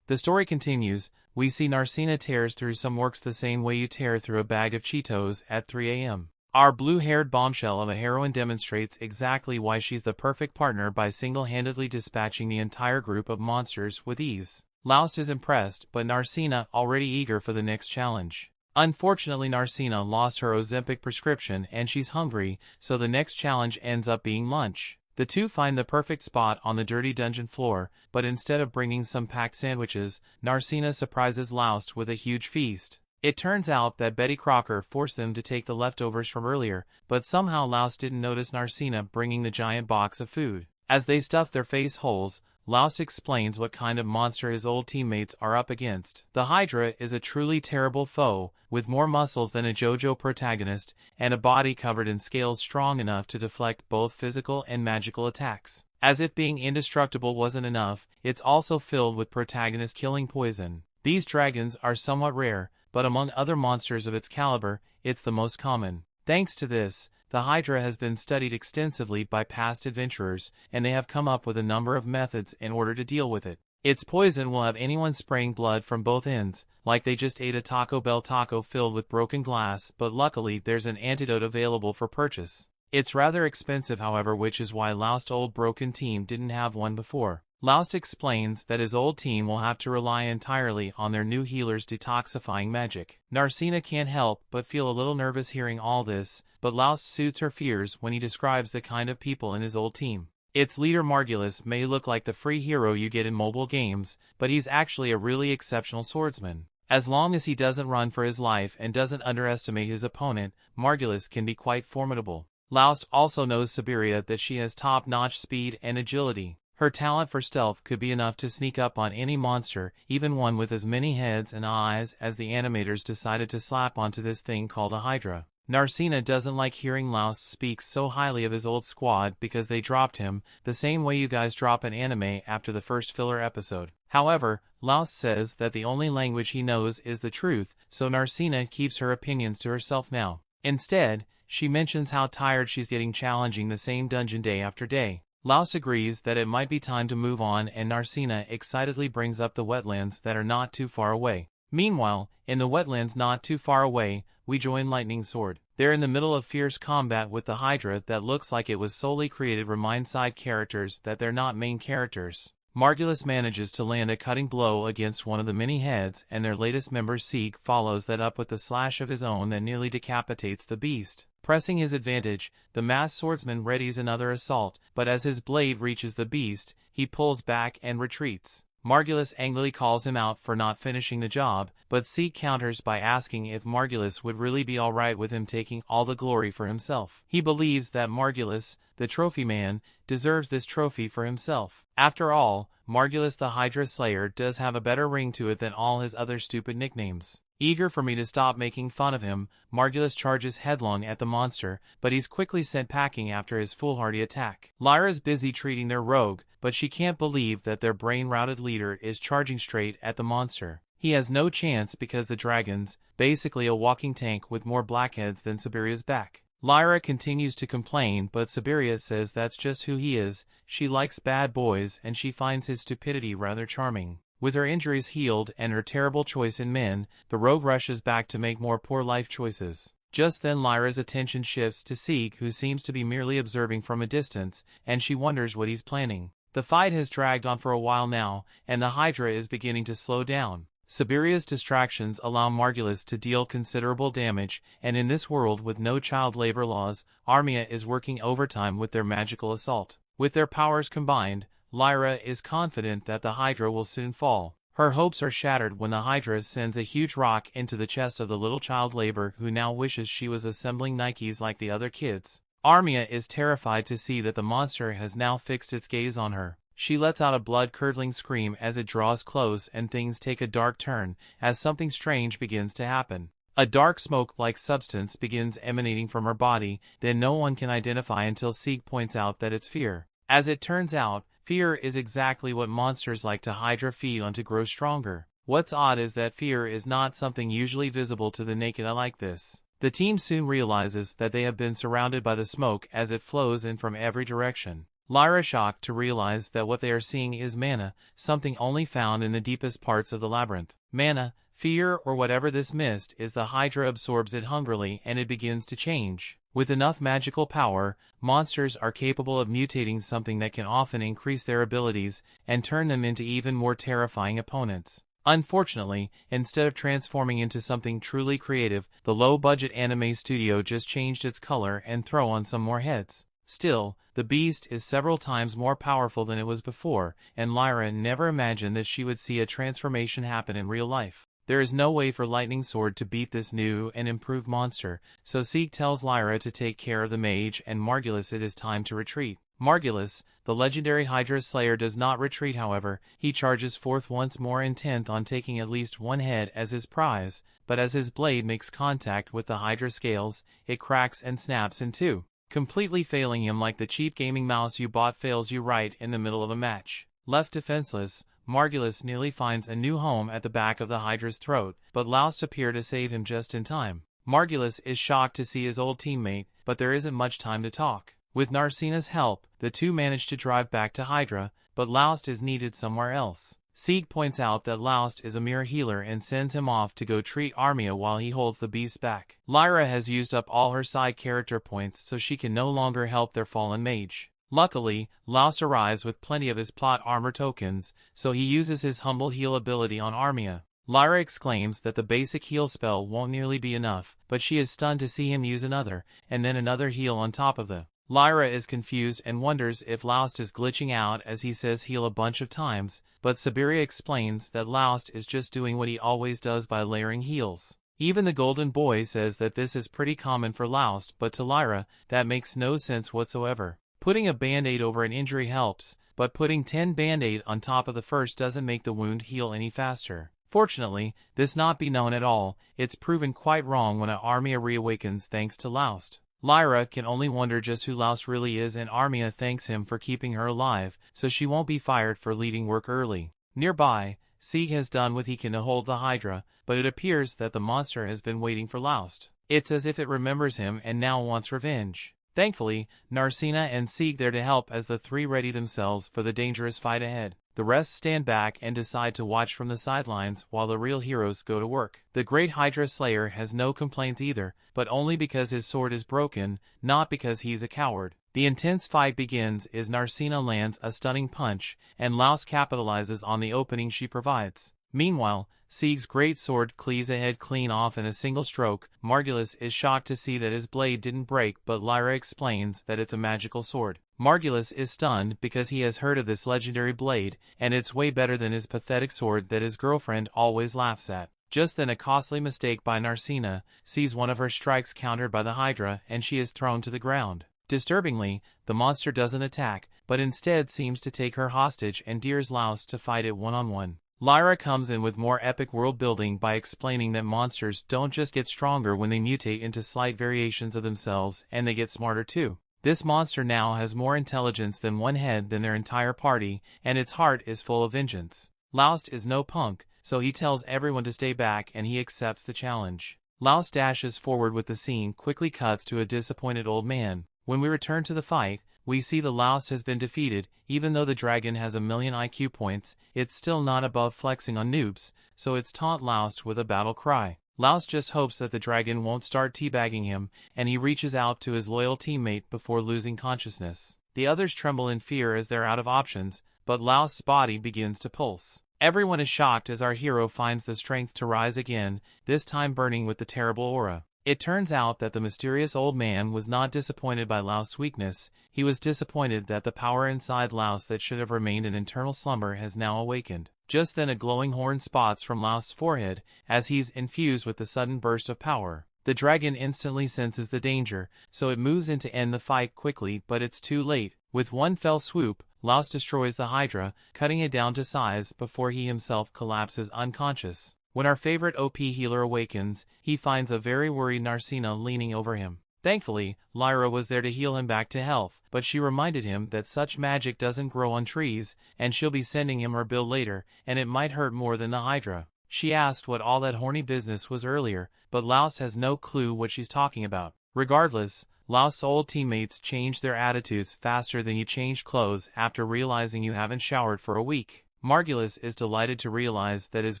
The story continues. We see Narcina tears through some works the same way you tear through a bag of Cheetos at 3 a.m. Our blue-haired bombshell of a heroine demonstrates exactly why she's the perfect partner by single-handedly dispatching the entire group of monsters with ease. Laos is impressed, but Narcina already eager for the next challenge. Unfortunately, Narcina lost her Ozempic prescription and she's hungry, so the next challenge ends up being lunch. The two find the perfect spot on the dirty dungeon floor, but instead of bringing some packed sandwiches, Narcina surprises Laos with a huge feast. It turns out that Betty Crocker forced them to take the leftovers from earlier, but somehow Laos didn't notice Narcina bringing the giant box of food. As they stuff their face holes, Laos explains what kind of monster his old teammates are up against. The Hydra is a truly terrible foe, with more muscles than a JoJo protagonist, and a body covered in scales strong enough to deflect both physical and magical attacks. As if being indestructible wasn't enough, it's also filled with protagonist-killing poison. These dragons are somewhat rare, but among other monsters of its caliber, it's the most common. Thanks to this, the Hydra has been studied extensively by past adventurers, and they have come up with a number of methods in order to deal with it. Its poison will have anyone spraying blood from both ends, like they just ate a Taco Bell taco filled with broken glass, but luckily there's an antidote available for purchase. It's rather expensive, however, which is why Laost's old broken team didn't have one before. Laos explains that his old team will have to rely entirely on their new healer's detoxifying magic. Narcina can't help but feel a little nervous hearing all this, but Laos soothes her fears when he describes the kind of people in his old team. Its leader Margulis may look like the free hero you get in mobile games, but he's actually a really exceptional swordsman. As long as he doesn't run for his life and doesn't underestimate his opponent, Margulis can be quite formidable. Laos also knows Siberia that she has top-notch speed and agility. Her talent for stealth could be enough to sneak up on any monster, even one with as many heads and eyes as the animators decided to slap onto this thing called a Hydra. Narcina doesn't like hearing Laust speak so highly of his old squad because they dropped him, the same way you guys drop an anime after the first filler episode. However, Laust says that the only language he knows is the truth, so Narcina keeps her opinions to herself now. Instead, she mentions how tired she's getting challenging the same dungeon day after day. Laust agrees that it might be time to move on, and Narcina excitedly brings up the wetlands that are not too far away. Meanwhile, in the wetlands not too far away, we join Lightning Sword. They're in the middle of fierce combat with the Hydra that looks like it was solely created to remind side characters that they're not main characters. Margulis manages to land a cutting blow against one of the many heads, and their latest member Seek follows that up with a slash of his own that nearly decapitates the beast. Pressing his advantage, the masked swordsman readies another assault, but as his blade reaches the beast, he pulls back and retreats. Margulis angrily calls him out for not finishing the job, but Seek counters by asking if Margulis would really be alright with him taking all the glory for himself. He believes that Margulis, the trophy man, deserves this trophy for himself. After all, Margulis the Hydra Slayer does have a better ring to it than all his other stupid nicknames. Eager for me to stop making fun of him, Margulis charges headlong at the monster, but he's quickly sent packing after his foolhardy attack. Lyra's busy treating their rogue, but she can't believe that their brain-routed leader is charging straight at the monster. He has no chance because the dragon's basically a walking tank with more blackheads than Siberia's back. Lyra continues to complain, but Siberia says that's just who he is. She likes bad boys and she finds his stupidity rather charming. With her injuries healed and her terrible choice in men, the rogue rushes back to make more poor life choices. Just then Lyra's attention shifts to Seek, who seems to be merely observing from a distance, and she wonders what he's planning. The fight has dragged on for a while now, and the Hydra is beginning to slow down. Siberia's distractions allow Margulis to deal considerable damage, and in this world with no child labor laws, Armia is working overtime with their magical assault. With their powers combined, Lyra is confident that the Hydra will soon fall. Her hopes are shattered when the Hydra sends a huge rock into the chest of the little child labor who now wishes she was assembling Nikes like the other kids. Armia is terrified to see that the monster has now fixed its gaze on her. She lets out a blood-curdling scream as it draws close, and things take a dark turn as something strange begins to happen. A dark smoke-like substance begins emanating from her body that no one can identify until Seek points out that it's fear. As it turns out, fear is exactly what monsters like to Hydra feed on to grow stronger. What's odd is that fear is not something usually visible to the naked eye like this. The team soon realizes that they have been surrounded by the smoke as it flows in from every direction. Lyra shocked to realize that what they are seeing is mana, something only found in the deepest parts of the labyrinth. Mana, fear, or whatever this mist is, the Hydra absorbs it hungrily and it begins to change. With enough magical power, monsters are capable of mutating something that can often increase their abilities and turn them into even more terrifying opponents. Unfortunately, instead of transforming into something truly creative, the low-budget anime studio just changed its color and throw on some more heads. Still, the beast is several times more powerful than it was before, and Lyra never imagined that she would see a transformation happen in real life. There is no way for Lightning Sword to beat this new and improved monster, so Seek tells Lyra to take care of the mage and Margulis it is time to retreat. Margulis, the legendary Hydra Slayer, does not retreat however, he charges forth once more intent on taking at least one head as his prize, but as his blade makes contact with the Hydra scales, it cracks and snaps in two, completely failing him like the cheap gaming mouse you bought fails you right in the middle of a match. Left defenseless, Margulis nearly finds a new home at the back of the Hydra's throat, but Laust appears to save him just in time. Margulis is shocked to see his old teammate, but there isn't much time to talk. With Narcina's help, the two manage to drive back to Hydra, but Laust is needed somewhere else. Seek points out that Laust is a mere healer and sends him off to go treat Armia while he holds the beast back. Lyra has used up all her side character points so she can no longer help their fallen mage. Luckily, Laust arrives with plenty of his plot armor tokens, so he uses his humble heal ability on Armia. Lyra exclaims that the basic heal spell won't nearly be enough, but she is stunned to see him use another, and then another heal on top of the. Lyra is confused and wonders if Laust is glitching out as he says heal a bunch of times, but Siberia explains that Laust is just doing what he always does by layering heals. Even the Golden Boy says that this is pretty common for Laust, but to Lyra, that makes no sense whatsoever. Putting a band-aid over an injury helps, but putting 10 band-aid on top of the first doesn't make the wound heal any faster. Fortunately, this not be known at all, it's proven quite wrong when Armia reawakens thanks to Laust. Lyra can only wonder just who Laust really is, and Armia thanks him for keeping her alive, so she won't be fired for leaving work early. Nearby, Sieg has done what he can to hold the Hydra, but it appears that the monster has been waiting for Laust. It's as if it remembers him and now wants revenge. Thankfully, Narcina and Sieg there to help as the three ready themselves for the dangerous fight ahead. The rest stand back and decide to watch from the sidelines while the real heroes go to work. The great Hydra Slayer has no complaints either, but only because his sword is broken, not because he's a coward. The intense fight begins as Narcina lands a stunning punch, and Laust capitalizes on the opening she provides. Meanwhile, Sieg's great sword cleaves a head clean off in a single stroke. Margulis is shocked to see that his blade didn't break, but Lyra explains that it's a magical sword. Margulis is stunned because he has heard of this legendary blade, and it's way better than his pathetic sword that his girlfriend always laughs at. Just then a costly mistake by Narcina sees one of her strikes countered by the Hydra, and she is thrown to the ground. Disturbingly, the monster doesn't attack, but instead seems to take her hostage and dares Laust to fight it one-on-one. Lyra comes in with more epic world building by explaining that monsters don't just get stronger when they mutate into slight variations of themselves, and they get smarter too. This monster now has more intelligence than one head than their entire party, and its heart is full of vengeance. Laust is no punk, so he tells everyone to stay back and he accepts the challenge. Laust dashes forward with the scene quickly cuts to a disappointed old man. When we return to the fight, we see the Laust has been defeated. Even though the dragon has 1,000,000 IQ points, it's still not above flexing on noobs, so it's taunt Laust with a battle cry. Laust just hopes that the dragon won't start teabagging him, and he reaches out to his loyal teammate before losing consciousness. The others tremble in fear as they're out of options, but Laust's body begins to pulse. Everyone is shocked as our hero finds the strength to rise again, this time burning with the terrible aura. It turns out that the mysterious old man was not disappointed by Laust's weakness, he was disappointed that the power inside Laust that should have remained in eternal slumber has now awakened. Just then a glowing horn spots from Laust's forehead, as he's infused with the sudden burst of power. The dragon instantly senses the danger, so it moves in to end the fight quickly, but it's too late. With one fell swoop, Laust destroys the Hydra, cutting it down to size before he himself collapses unconscious. When our favorite OP healer awakens, he finds a very worried Narcina leaning over him. Thankfully, Lyra was there to heal him back to health, but she reminded him that such magic doesn't grow on trees, and she'll be sending him her bill later, and it might hurt more than the Hydra. She asked what all that horny business was earlier, but Laust has no clue what she's talking about. Regardless, Laust's old teammates change their attitudes faster than you change clothes after realizing you haven't showered for a week. Margulis is delighted to realize that his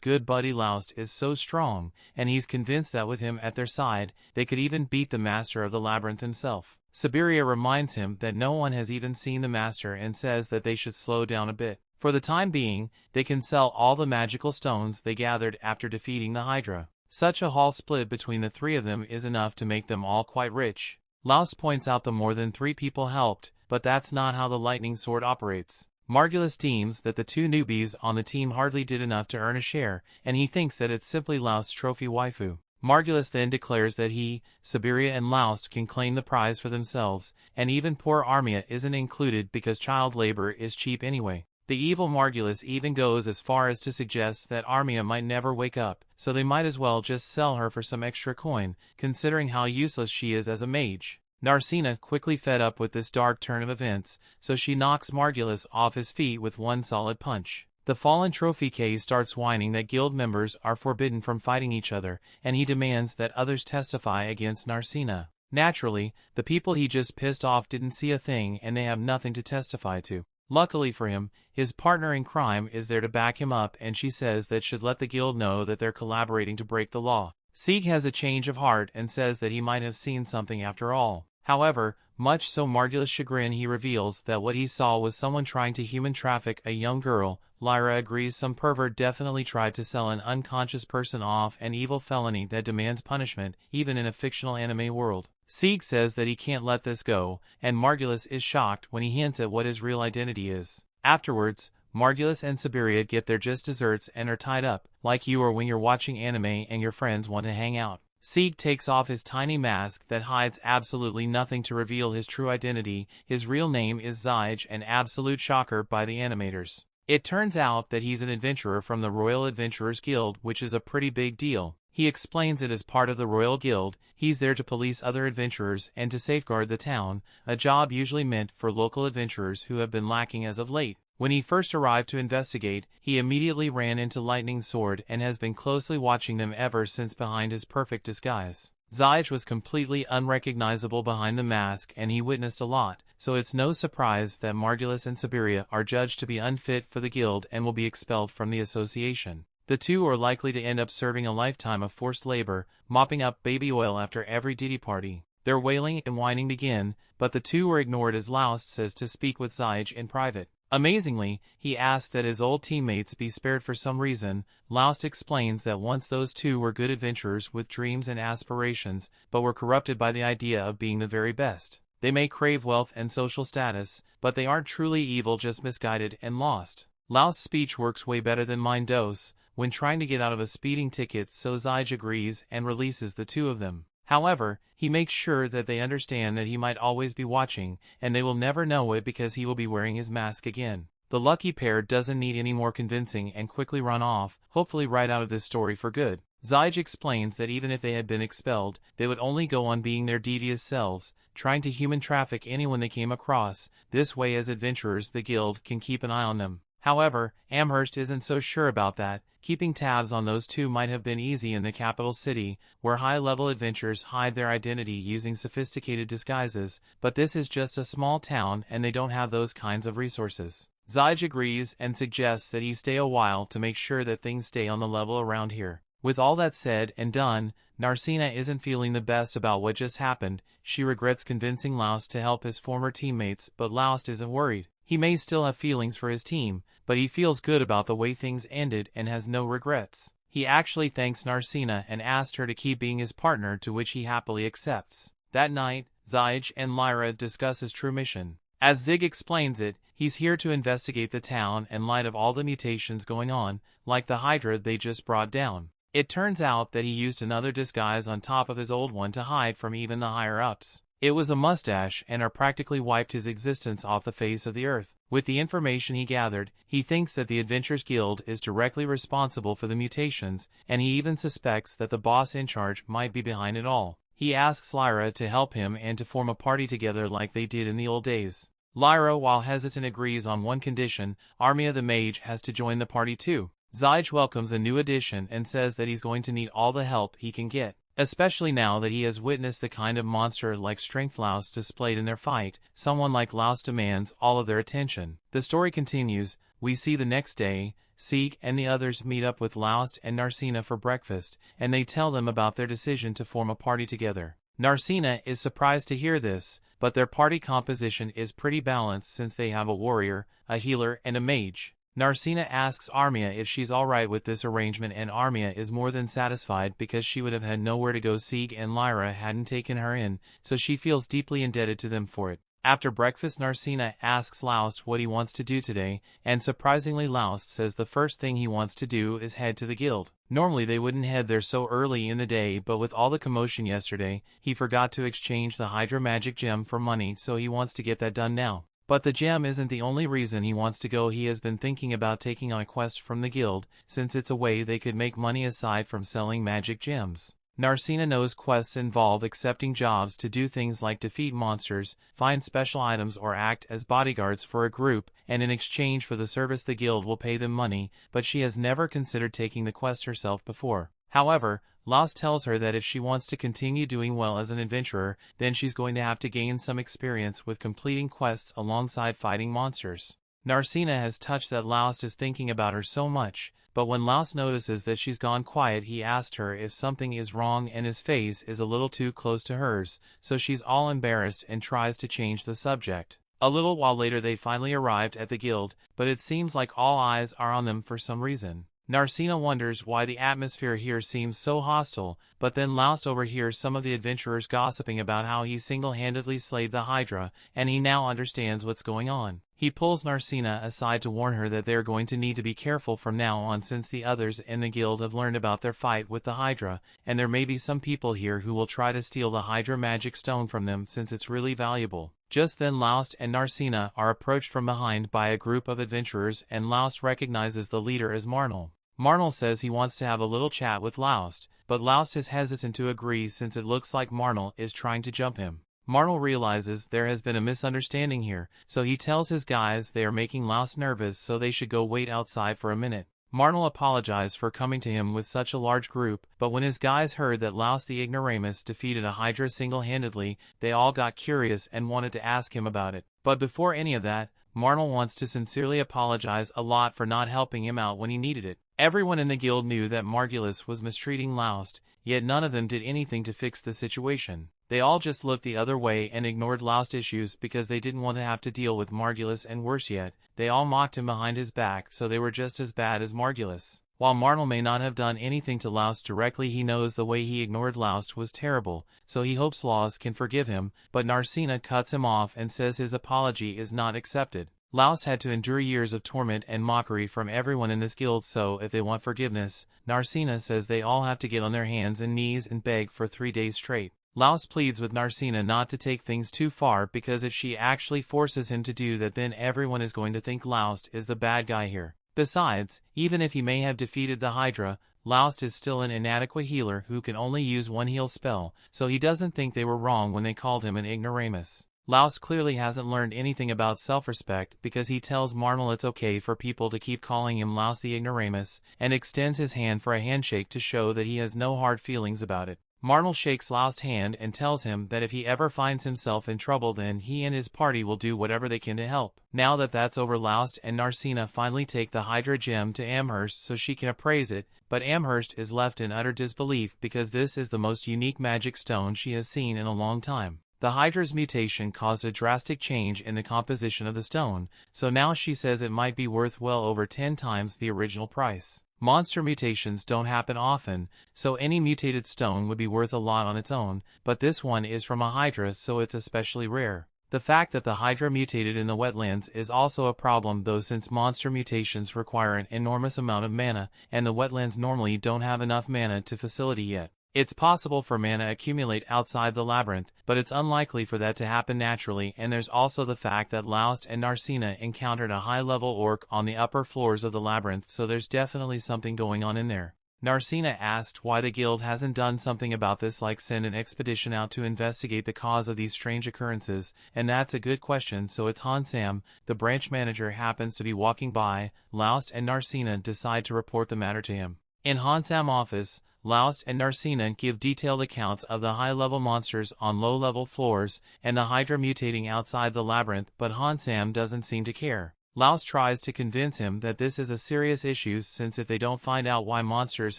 good buddy Laust is so strong, and he's convinced that with him at their side, they could even beat the master of the labyrinth himself. Siberia reminds him that no one has even seen the master and says that they should slow down a bit. For the time being, they can sell all the magical stones they gathered after defeating the Hydra. Such a haul split between the three of them is enough to make them all quite rich. Laust points out that more than 3 people helped, but that's not how the lightning sword operates. Margulis deems that the 2 newbies on the team hardly did enough to earn a share, and he thinks that it's simply Laust's trophy waifu. Margulis then declares that he, Siberia and Laust can claim the prize for themselves, and even poor Armia isn't included because child labor is cheap anyway. The evil Margulis even goes as far as to suggest that Armia might never wake up, so they might as well just sell her for some extra coin, considering how useless she is as a mage. Narcina quickly fed up with this dark turn of events, so she knocks Margulis off his feet with one solid punch. The fallen trophy case starts whining that guild members are forbidden from fighting each other, and he demands that others testify against Narcina. Naturally, the people he just pissed off didn't see a thing and they have nothing to testify to. Luckily for him, his partner in crime is there to back him up, and she says that should let the guild know that they're collaborating to break the law. Sieg has a change of heart and says that he might have seen something after all. However, much to Margulis' chagrin, he reveals that what he saw was someone trying to human traffic a young girl. Lyra agrees some pervert definitely tried to sell an unconscious person off, an evil felony that demands punishment, even in a fictional anime world. Sieg says that he can't let this go, and Margulis is shocked when he hints at what his real identity is. Afterwards, Margulis and Siberia get their just desserts and are tied up, like you or when you're watching anime and your friends want to hang out. Sieg takes off his tiny mask that hides absolutely nothing to reveal his true identity. His real name is Zyge, an absolute shocker by the animators. It turns out that he's an adventurer from the Royal Adventurers Guild, which is a pretty big deal. He explains it as part of the Royal Guild. He's there to police other adventurers and to safeguard the town, a job usually meant for local adventurers who have been lacking as of late. When he first arrived to investigate, he immediately ran into Lightning Sword and has been closely watching them ever since behind his perfect disguise. Zyge was completely unrecognizable behind the mask and he witnessed a lot, so it's no surprise that Margulis and Siberia are judged to be unfit for the guild and will be expelled from the association. The two are likely to end up serving a lifetime of forced labor, mopping up baby oil after every ditty party. Their wailing and whining begin, but the two are ignored as Laust says to speak with Zyge in private. Amazingly, he asks that his old teammates be spared for some reason. Laust explains that once those two were good adventurers with dreams and aspirations, but were corrupted by the idea of being the very best. They may crave wealth and social status, but they aren't truly evil, just misguided and lost. Laust's speech works way better than mine does when trying to get out of a speeding ticket, so Zyge agrees and releases the two of them. However, he makes sure that they understand that he might always be watching, and they will never know it because he will be wearing his mask again. The lucky pair doesn't need any more convincing and quickly run off, hopefully right out of this story for good. Zyge explains that even if they had been expelled, they would only go on being their devious selves, trying to human traffic anyone they came across. This way, as adventurers, the guild can keep an eye on them. However, Amherst isn't so sure about that. Keeping tabs on those two might have been easy in the capital city, where high-level adventurers hide their identity using sophisticated disguises, but this is just a small town and they don't have those kinds of resources. Zyge agrees and suggests that he stay a while to make sure that things stay on the level around here. With all that said and done, Narcina isn't feeling the best about what just happened. She regrets convincing Laust to help his former teammates, but Laust isn't worried. He may still have feelings for his team, but he feels good about the way things ended and has no regrets. He actually thanks Narcina and asks her to keep being his partner, to which he happily accepts. That night, Zyge and Lyra discuss his true mission. As Zig explains it, he's here to investigate the town in light of all the mutations going on, like the Hydra they just brought down. It turns out that he used another disguise on top of his old one to hide from even the higher-ups. It was a mustache and practically wiped his existence off the face of the earth. With the information he gathered, he thinks that the Adventurers Guild is directly responsible for the mutations, and he even suspects that the boss in charge might be behind it all. He asks Lyra to help him and to form a party together like they did in the old days. Lyra, while hesitant, agrees on one condition: Armia the mage has to join the party too. Zyge welcomes a new addition and says that he's going to need all the help he can get, especially now that he has witnessed the kind of monster-like strength Laust displayed in their fight. Someone like Laust demands all of their attention. The story continues. We see the next day, Sieg and the others meet up with Laust and Narcina for breakfast, and they tell them about their decision to form a party together. Narcina is surprised to hear this, but their party composition is pretty balanced since they have a warrior, a healer, and a mage. Narcina asks Armia if she's alright with this arrangement, and Armia is more than satisfied because she would have had nowhere to go. Sieg and Lyra hadn't taken her in, so she feels deeply indebted to them for it. After breakfast, Narcina asks Laust what he wants to do today, and surprisingly Laust says the first thing he wants to do is head to the guild. Normally they wouldn't head there so early in the day, but with all the commotion yesterday, he forgot to exchange the Hydra magic gem for money, so he wants to get that done now. But the gem isn't the only reason he wants to go. He has been thinking about taking on a quest from the guild, since it's a way they could make money aside from selling magic gems. Narcina knows quests involve accepting jobs to do things like defeat monsters, find special items, or act as bodyguards for a group, and in exchange for the service the guild will pay them money, but she has never considered taking the quest herself before. However, Laust tells her that if she wants to continue doing well as an adventurer, then she's going to have to gain some experience with completing quests alongside fighting monsters. Narcina has touched that Laust is thinking about her so much, but when Laust notices that she's gone quiet, he asks her if something is wrong, and his face is a little too close to hers, so she's all embarrassed and tries to change the subject. A little while later they finally arrived at the guild, but it seems like all eyes are on them for some reason. Narcina wonders why the atmosphere here seems so hostile, but then Laust overhears some of the adventurers gossiping about how he single-handedly slayed the Hydra, and he now understands what's going on. He pulls Narcina aside to warn her that they are going to need to be careful from now on since the others in the guild have learned about their fight with the Hydra, and there may be some people here who will try to steal the Hydra magic stone from them since it's really valuable. Just then Laust and Narcina are approached from behind by a group of adventurers, and Laust recognizes the leader as Marnell. Marnell says he wants to have a little chat with Laust, but Laust is hesitant to agree since it looks like Marnell is trying to jump him. Marnell realizes there has been a misunderstanding here, so he tells his guys they are making Laust nervous so they should go wait outside for a minute. Marnell apologized for coming to him with such a large group, but when his guys heard that Laust the Ignoramus defeated a Hydra single-handedly, they all got curious and wanted to ask him about it. But before any of that, Marnell wants to sincerely apologize a lot for not helping him out when he needed it. Everyone in the guild knew that Margulis was mistreating Laust, yet none of them did anything to fix the situation. They all just looked the other way and ignored Laust's issues because they didn't want to have to deal with Margulis, and worse yet, they all mocked him behind his back, so they were just as bad as Margulis. While Marnell may not have done anything to Laust directly, he knows the way he ignored Laust was terrible, so he hopes Laust can forgive him, but Narcina cuts him off and says his apology is not accepted. Laust had to endure years of torment and mockery from everyone in this guild, so if they want forgiveness, Narcina says they all have to get on their hands and knees and beg for 3 days straight. Laust pleads with Narcina not to take things too far because if she actually forces him to do that, then everyone is going to think Laust is the bad guy here. Besides, even if he may have defeated the Hydra, Laust is still an inadequate healer who can only use one heal spell, so he doesn't think they were wrong when they called him an ignoramus. Laust clearly hasn't learned anything about self-respect because he tells Marnell it's okay for people to keep calling him Laust the Ignoramus, and extends his hand for a handshake to show that he has no hard feelings about it. Marnell shakes Laust's hand and tells him that if he ever finds himself in trouble, then he and his party will do whatever they can to help. Now that that's over, Laust and Narcina finally take the Hydra gem to Amherst so she can appraise it, but Amherst is left in utter disbelief because this is the most unique magic stone she has seen in a long time. The Hydra's mutation caused a drastic change in the composition of the stone, so now she says it might be worth well over 10 times the original price. Monster mutations don't happen often, so any mutated stone would be worth a lot on its own, but this one is from a Hydra, so it's especially rare. The fact that the Hydra mutated in the wetlands is also a problem though, since monster mutations require an enormous amount of mana, and the wetlands normally don't have enough mana to facilitate yet. It's possible for mana accumulate outside the labyrinth, but it's unlikely for that to happen naturally, and there's also the fact that Laust and Narcina encountered a high-level orc on the upper floors of the labyrinth, so there's definitely something going on in there. Narcina asked why the guild hasn't done something about this, like send an expedition out to investigate the cause of these strange occurrences, and that's a good question, so it's Hansam, the branch manager, happens to be walking by. Laust and Narcina decide to report the matter to him. In Hansam's office, Laust and Narcina give detailed accounts of the high-level monsters on low-level floors and the Hydra mutating outside the labyrinth, but Hansam doesn't seem to care. Laust tries to convince him that this is a serious issue, since if they don't find out why monsters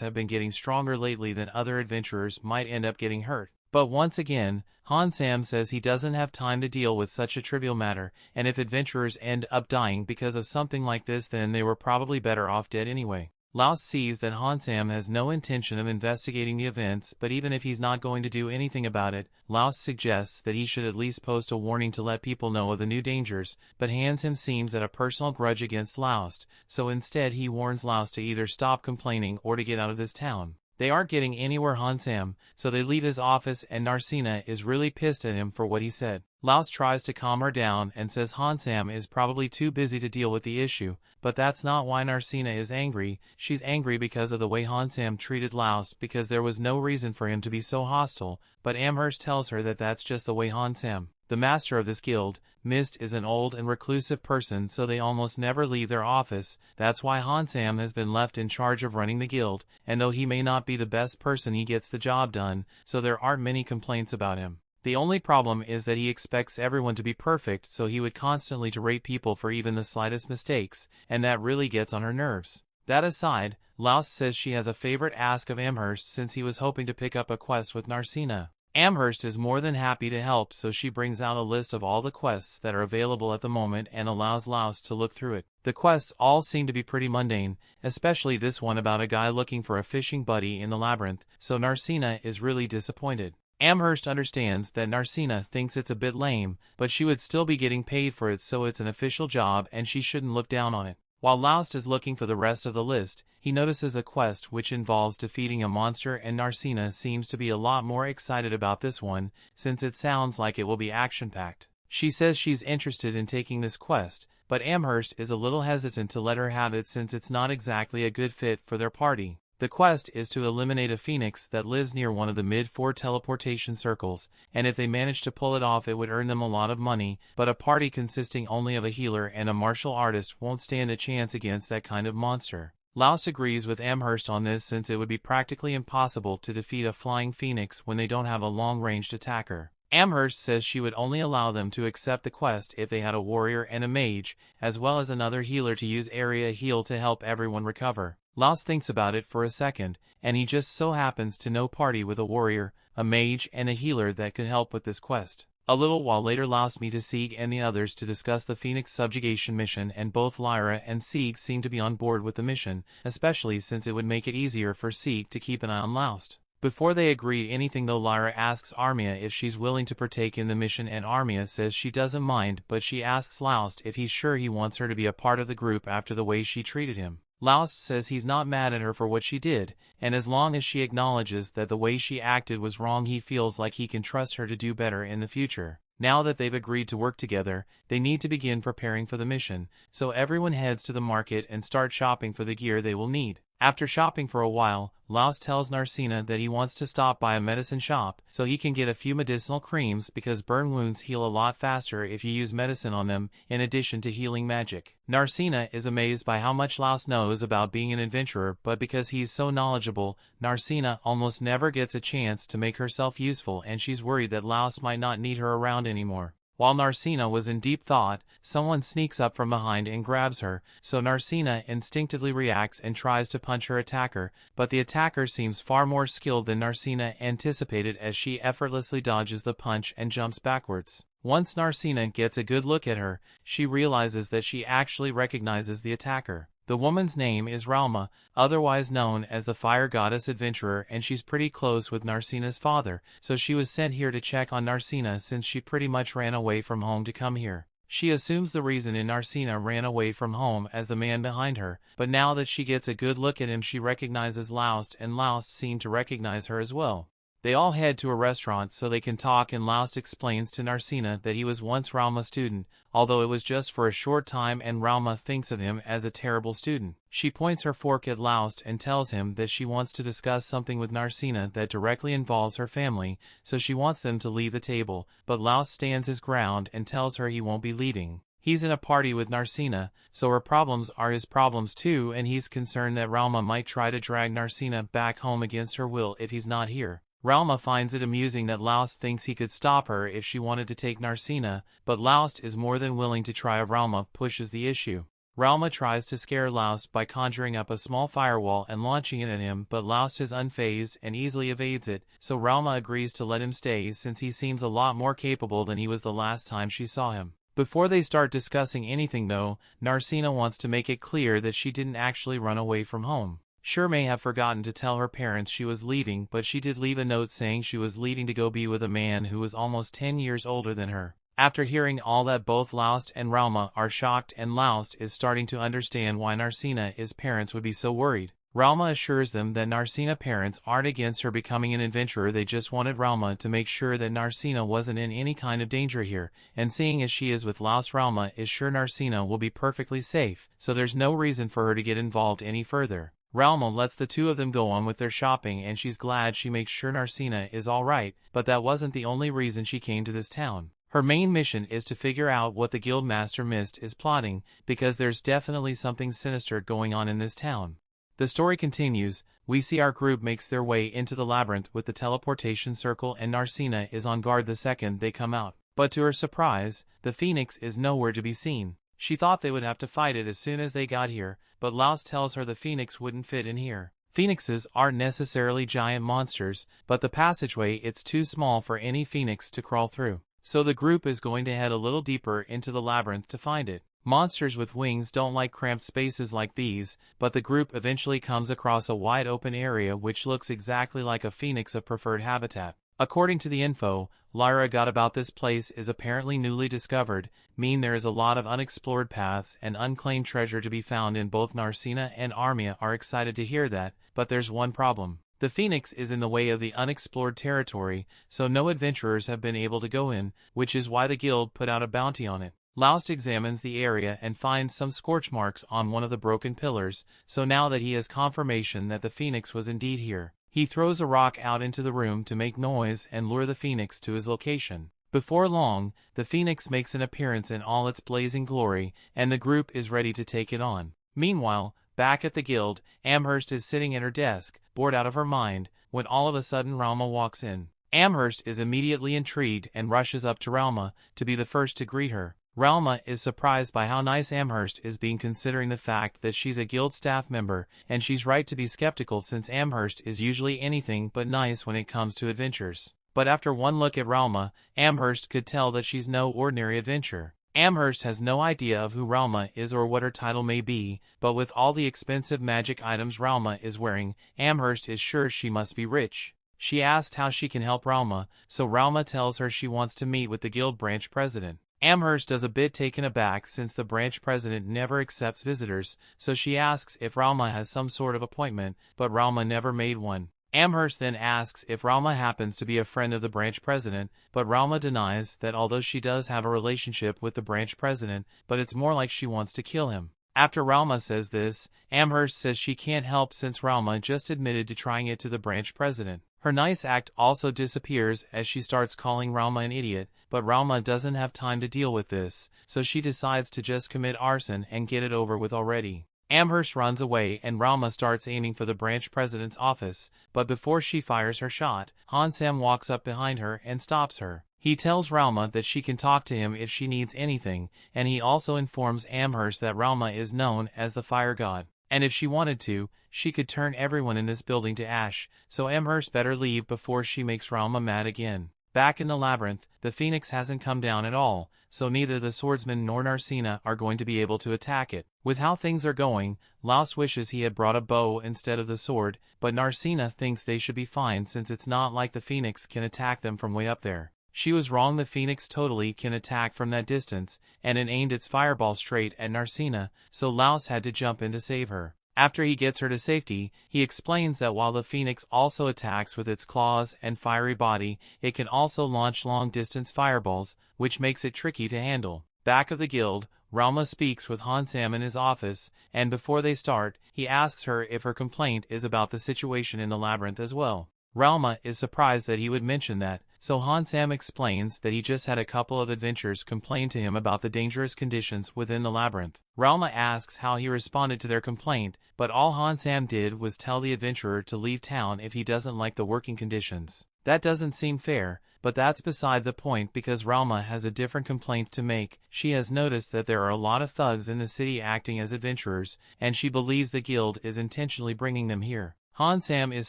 have been getting stronger lately, then other adventurers might end up getting hurt. But once again, Hansam says he doesn't have time to deal with such a trivial matter, and if adventurers end up dying because of something like this, then they were probably better off dead anyway. Laust sees that Hansam has no intention of investigating the events, but even if he's not going to do anything about it, Laust suggests that he should at least post a warning to let people know of the new dangers, but Hansam seems at a personal grudge against Laust, so instead he warns Laust to either stop complaining or to get out of this town. They aren't getting anywhere Hansam, so they leave his office, and Narcina is really pissed at him for what he said. Laust tries to calm her down and says Hansam is probably too busy to deal with the issue, but that's not why Narcina is angry. She's angry because of the way Hansam treated Laust, because there was no reason for him to be so hostile, but Amherst tells her that that's just the way Hansam, the master of this guild, Mist, is an old and reclusive person, so they almost never leave their office. That's why Hansam has been left in charge of running the guild, and though he may not be the best person, he gets the job done, so there aren't many complaints about him. The only problem is that he expects everyone to be perfect, so he would constantly berate people for even the slightest mistakes, and that really gets on her nerves. That aside, Laust says she has a favorite ask of Amherst since he was hoping to pick up a quest with Narcina. Amherst is more than happy to help, so she brings out a list of all the quests that are available at the moment and allows Laust to look through it. The quests all seem to be pretty mundane, especially this one about a guy looking for a fishing buddy in the labyrinth, so Narcina is really disappointed. Amherst understands that Narcina thinks it's a bit lame, but she would still be getting paid for it, so it's an official job and she shouldn't look down on it. While Laust is looking for the rest of the list, he notices a quest which involves defeating a monster, and Narcina seems to be a lot more excited about this one, since it sounds like it will be action-packed. She says she's interested in taking this quest, but Amherst is a little hesitant to let her have it since it's not exactly a good fit for their party. The quest is to eliminate a phoenix that lives near one of the mid-4 teleportation circles, and if they manage to pull it off it would earn them a lot of money, but a party consisting only of a healer and a martial artist won't stand a chance against that kind of monster. Laust agrees with Amherst on this since it would be practically impossible to defeat a flying phoenix when they don't have a long-ranged attacker. Amherst says she would only allow them to accept the quest if they had a warrior and a mage, as well as another healer to use area heal to help everyone recover. Laust thinks about it for a second, and he just so happens to know party with a warrior, a mage, and a healer that could help with this quest. A little while later Laust meets Sieg and the others to discuss the Phoenix subjugation mission, and both Lyra and Sieg seem to be on board with the mission, especially since it would make it easier for Sieg to keep an eye on Laust. Before they agree anything though, Lyra asks Armia if she's willing to partake in the mission, and Armia says she doesn't mind, but she asks Laust if he's sure he wants her to be a part of the group after the way she treated him. Laust says he's not mad at her for what she did, and as long as she acknowledges that the way she acted was wrong, he feels like he can trust her to do better in the future. Now that they've agreed to work together, they need to begin preparing for the mission, so everyone heads to the market and starts shopping for the gear they will need. After shopping for a while, Laust tells Narcina that he wants to stop by a medicine shop so he can get a few medicinal creams because burn wounds heal a lot faster if you use medicine on them, in addition to healing magic. Narcina is amazed by how much Laust knows about being an adventurer, but because he's so knowledgeable, Narcina almost never gets a chance to make herself useful, and she's worried that Laust might not need her around anymore. While Narcina was in deep thought, someone sneaks up from behind and grabs her, so Narcina instinctively reacts and tries to punch her attacker, but the attacker seems far more skilled than Narcina anticipated as she effortlessly dodges the punch and jumps backwards. Once Narcina gets a good look at her, she realizes that she actually recognizes the attacker. The woman's name is Ralma, otherwise known as the Fire Goddess Adventurer, and she's pretty close with Narcina's father, so she was sent here to check on Narcina since she pretty much ran away from home to come here. She assumes the reason Narcina ran away from home as the man behind her, but now that she gets a good look at him she recognizes Laust, and Laust seemed to recognize her as well. They all head to a restaurant so they can talk, and Laust explains to Narcina that he was once Ralma's student, although it was just for a short time, and Ralma thinks of him as a terrible student. She points her fork at Laust and tells him that she wants to discuss something with Narcina that directly involves her family, so she wants them to leave the table, but Laust stands his ground and tells her he won't be leaving. He's in a party with Narcina, so her problems are his problems too, and he's concerned that Ralma might try to drag Narcina back home against her will if he's not here. Ralma finds it amusing that Laust thinks he could stop her if she wanted to take Narcina, but Laust is more than willing to try if Ralma pushes the issue. Ralma tries to scare Laust by conjuring up a small firewall and launching it at him, but Laust is unfazed and easily evades it, so Ralma agrees to let him stay since he seems a lot more capable than he was the last time she saw him. Before they start discussing anything though, Narcina wants to make it clear that she didn't actually run away from home. Sure may have forgotten to tell her parents she was leaving, but she did leave a note saying she was leaving to go be with a man who was almost 10 years older than her. After hearing all that, both Laust and Ralma are shocked, and Laust is starting to understand why Narcina's parents would be so worried. Ralma assures them that Narcina's parents aren't against her becoming an adventurer, they just wanted Ralma to make sure that Narcina wasn't in any kind of danger here, and seeing as she is with Laust, Ralma is sure Narcina will be perfectly safe, so there's no reason for her to get involved any further. Ralma lets the two of them go on with their shopping, and she's glad she makes sure Narcina is alright, but that wasn't the only reason she came to this town. Her main mission is to figure out what the Guildmaster Mist is plotting, because there's definitely something sinister going on in this town. The story continues. We see our group makes their way into the labyrinth with the teleportation circle, and Narcina is on guard the second they come out. But to her surprise, the Phoenix is nowhere to be seen. She thought they would have to fight it as soon as they got here, but Laust tells her the Phoenix wouldn't fit in here. Phoenixes aren't necessarily giant monsters, but the passageway it's too small for any phoenix to crawl through. So the group is going to head a little deeper into the labyrinth to find it. Monsters with wings don't like cramped spaces like these, but the group eventually comes across a wide open area which looks exactly like a phoenix of preferred habitat. According to the info Lyra got about this place is apparently newly discovered, meaning there is a lot of unexplored paths and unclaimed treasure to be found in both Narcina and Armia are excited to hear that, but there's one problem. The Phoenix is in the way of the unexplored territory, so no adventurers have been able to go in, which is why the guild put out a bounty on it. Laust examines the area and finds some scorch marks on one of the broken pillars, so now that he has confirmation that the Phoenix was indeed here, he throws a rock out into the room to make noise and lure the Phoenix to his location. Before long, the Phoenix makes an appearance in all its blazing glory, and the group is ready to take it on. Meanwhile, back at the guild, Amherst is sitting at her desk, bored out of her mind, when all of a sudden Ralma walks in. Amherst is immediately intrigued and rushes up to Ralma to be the first to greet her. Ralma is surprised by how nice Amherst is being considering the fact that she's a guild staff member, and she's right to be skeptical since Amherst is usually anything but nice when it comes to adventures. But after one look at Ralma, Amherst could tell that she's no ordinary adventurer. Amherst has no idea of who Ralma is or what her title may be, but with all the expensive magic items Ralma is wearing, Amherst is sure she must be rich. She asks how she can help Ralma, so Ralma tells her she wants to meet with the guild branch president. Amherst is a bit taken aback since the branch president never accepts visitors, so she asks if Ralma has some sort of appointment, but Ralma never made one. Amherst then asks if Ralma happens to be a friend of the branch president, but Ralma denies that although she does have a relationship with the branch president, but it's more like she wants to kill him. After Ralma says this, Amherst says she can't help since Ralma just admitted to trying it to the branch president. Her nice act also disappears as she starts calling Ralma an idiot, but Ralma doesn't have time to deal with this, so she decides to just commit arson and get it over with already. Amherst runs away and Ralma starts aiming for the branch president's office, but before she fires her shot, Hansam walks up behind her and stops her. He tells Ralma that she can talk to him if she needs anything, and he also informs Amherst that Ralma is known as the fire god, and if she wanted to, she could turn everyone in this building to ash, so Amherst better leave before she makes Ralma mad again. Back in the labyrinth, the Phoenix hasn't come down at all, so neither the swordsman nor Narcina are going to be able to attack it. With how things are going, Laust wishes he had brought a bow instead of the sword, but Narcina thinks they should be fine since it's not like the Phoenix can attack them from way up there. She was wrong, the Phoenix totally can attack from that distance, and it aimed its fireball straight at Narcina, so Laust had to jump in to save her. After he gets her to safety, he explains that while the Phoenix also attacks with its claws and fiery body, it can also launch long-distance fireballs, which makes it tricky to handle. Back of the guild, Ralma speaks with Hansam in his office, and before they start, he asks her if her complaint is about the situation in the labyrinth as well. Ralma is surprised that he would mention that, so Hansam explains that he just had a couple of adventurers complain to him about the dangerous conditions within the labyrinth. Ralma asks how he responded to their complaint, but all Hansam did was tell the adventurer to leave town if he doesn't like the working conditions. That doesn't seem fair, but that's beside the point because Ralma has a different complaint to make. She has noticed that there are a lot of thugs in the city acting as adventurers, and she believes the guild is intentionally bringing them here. Hansam is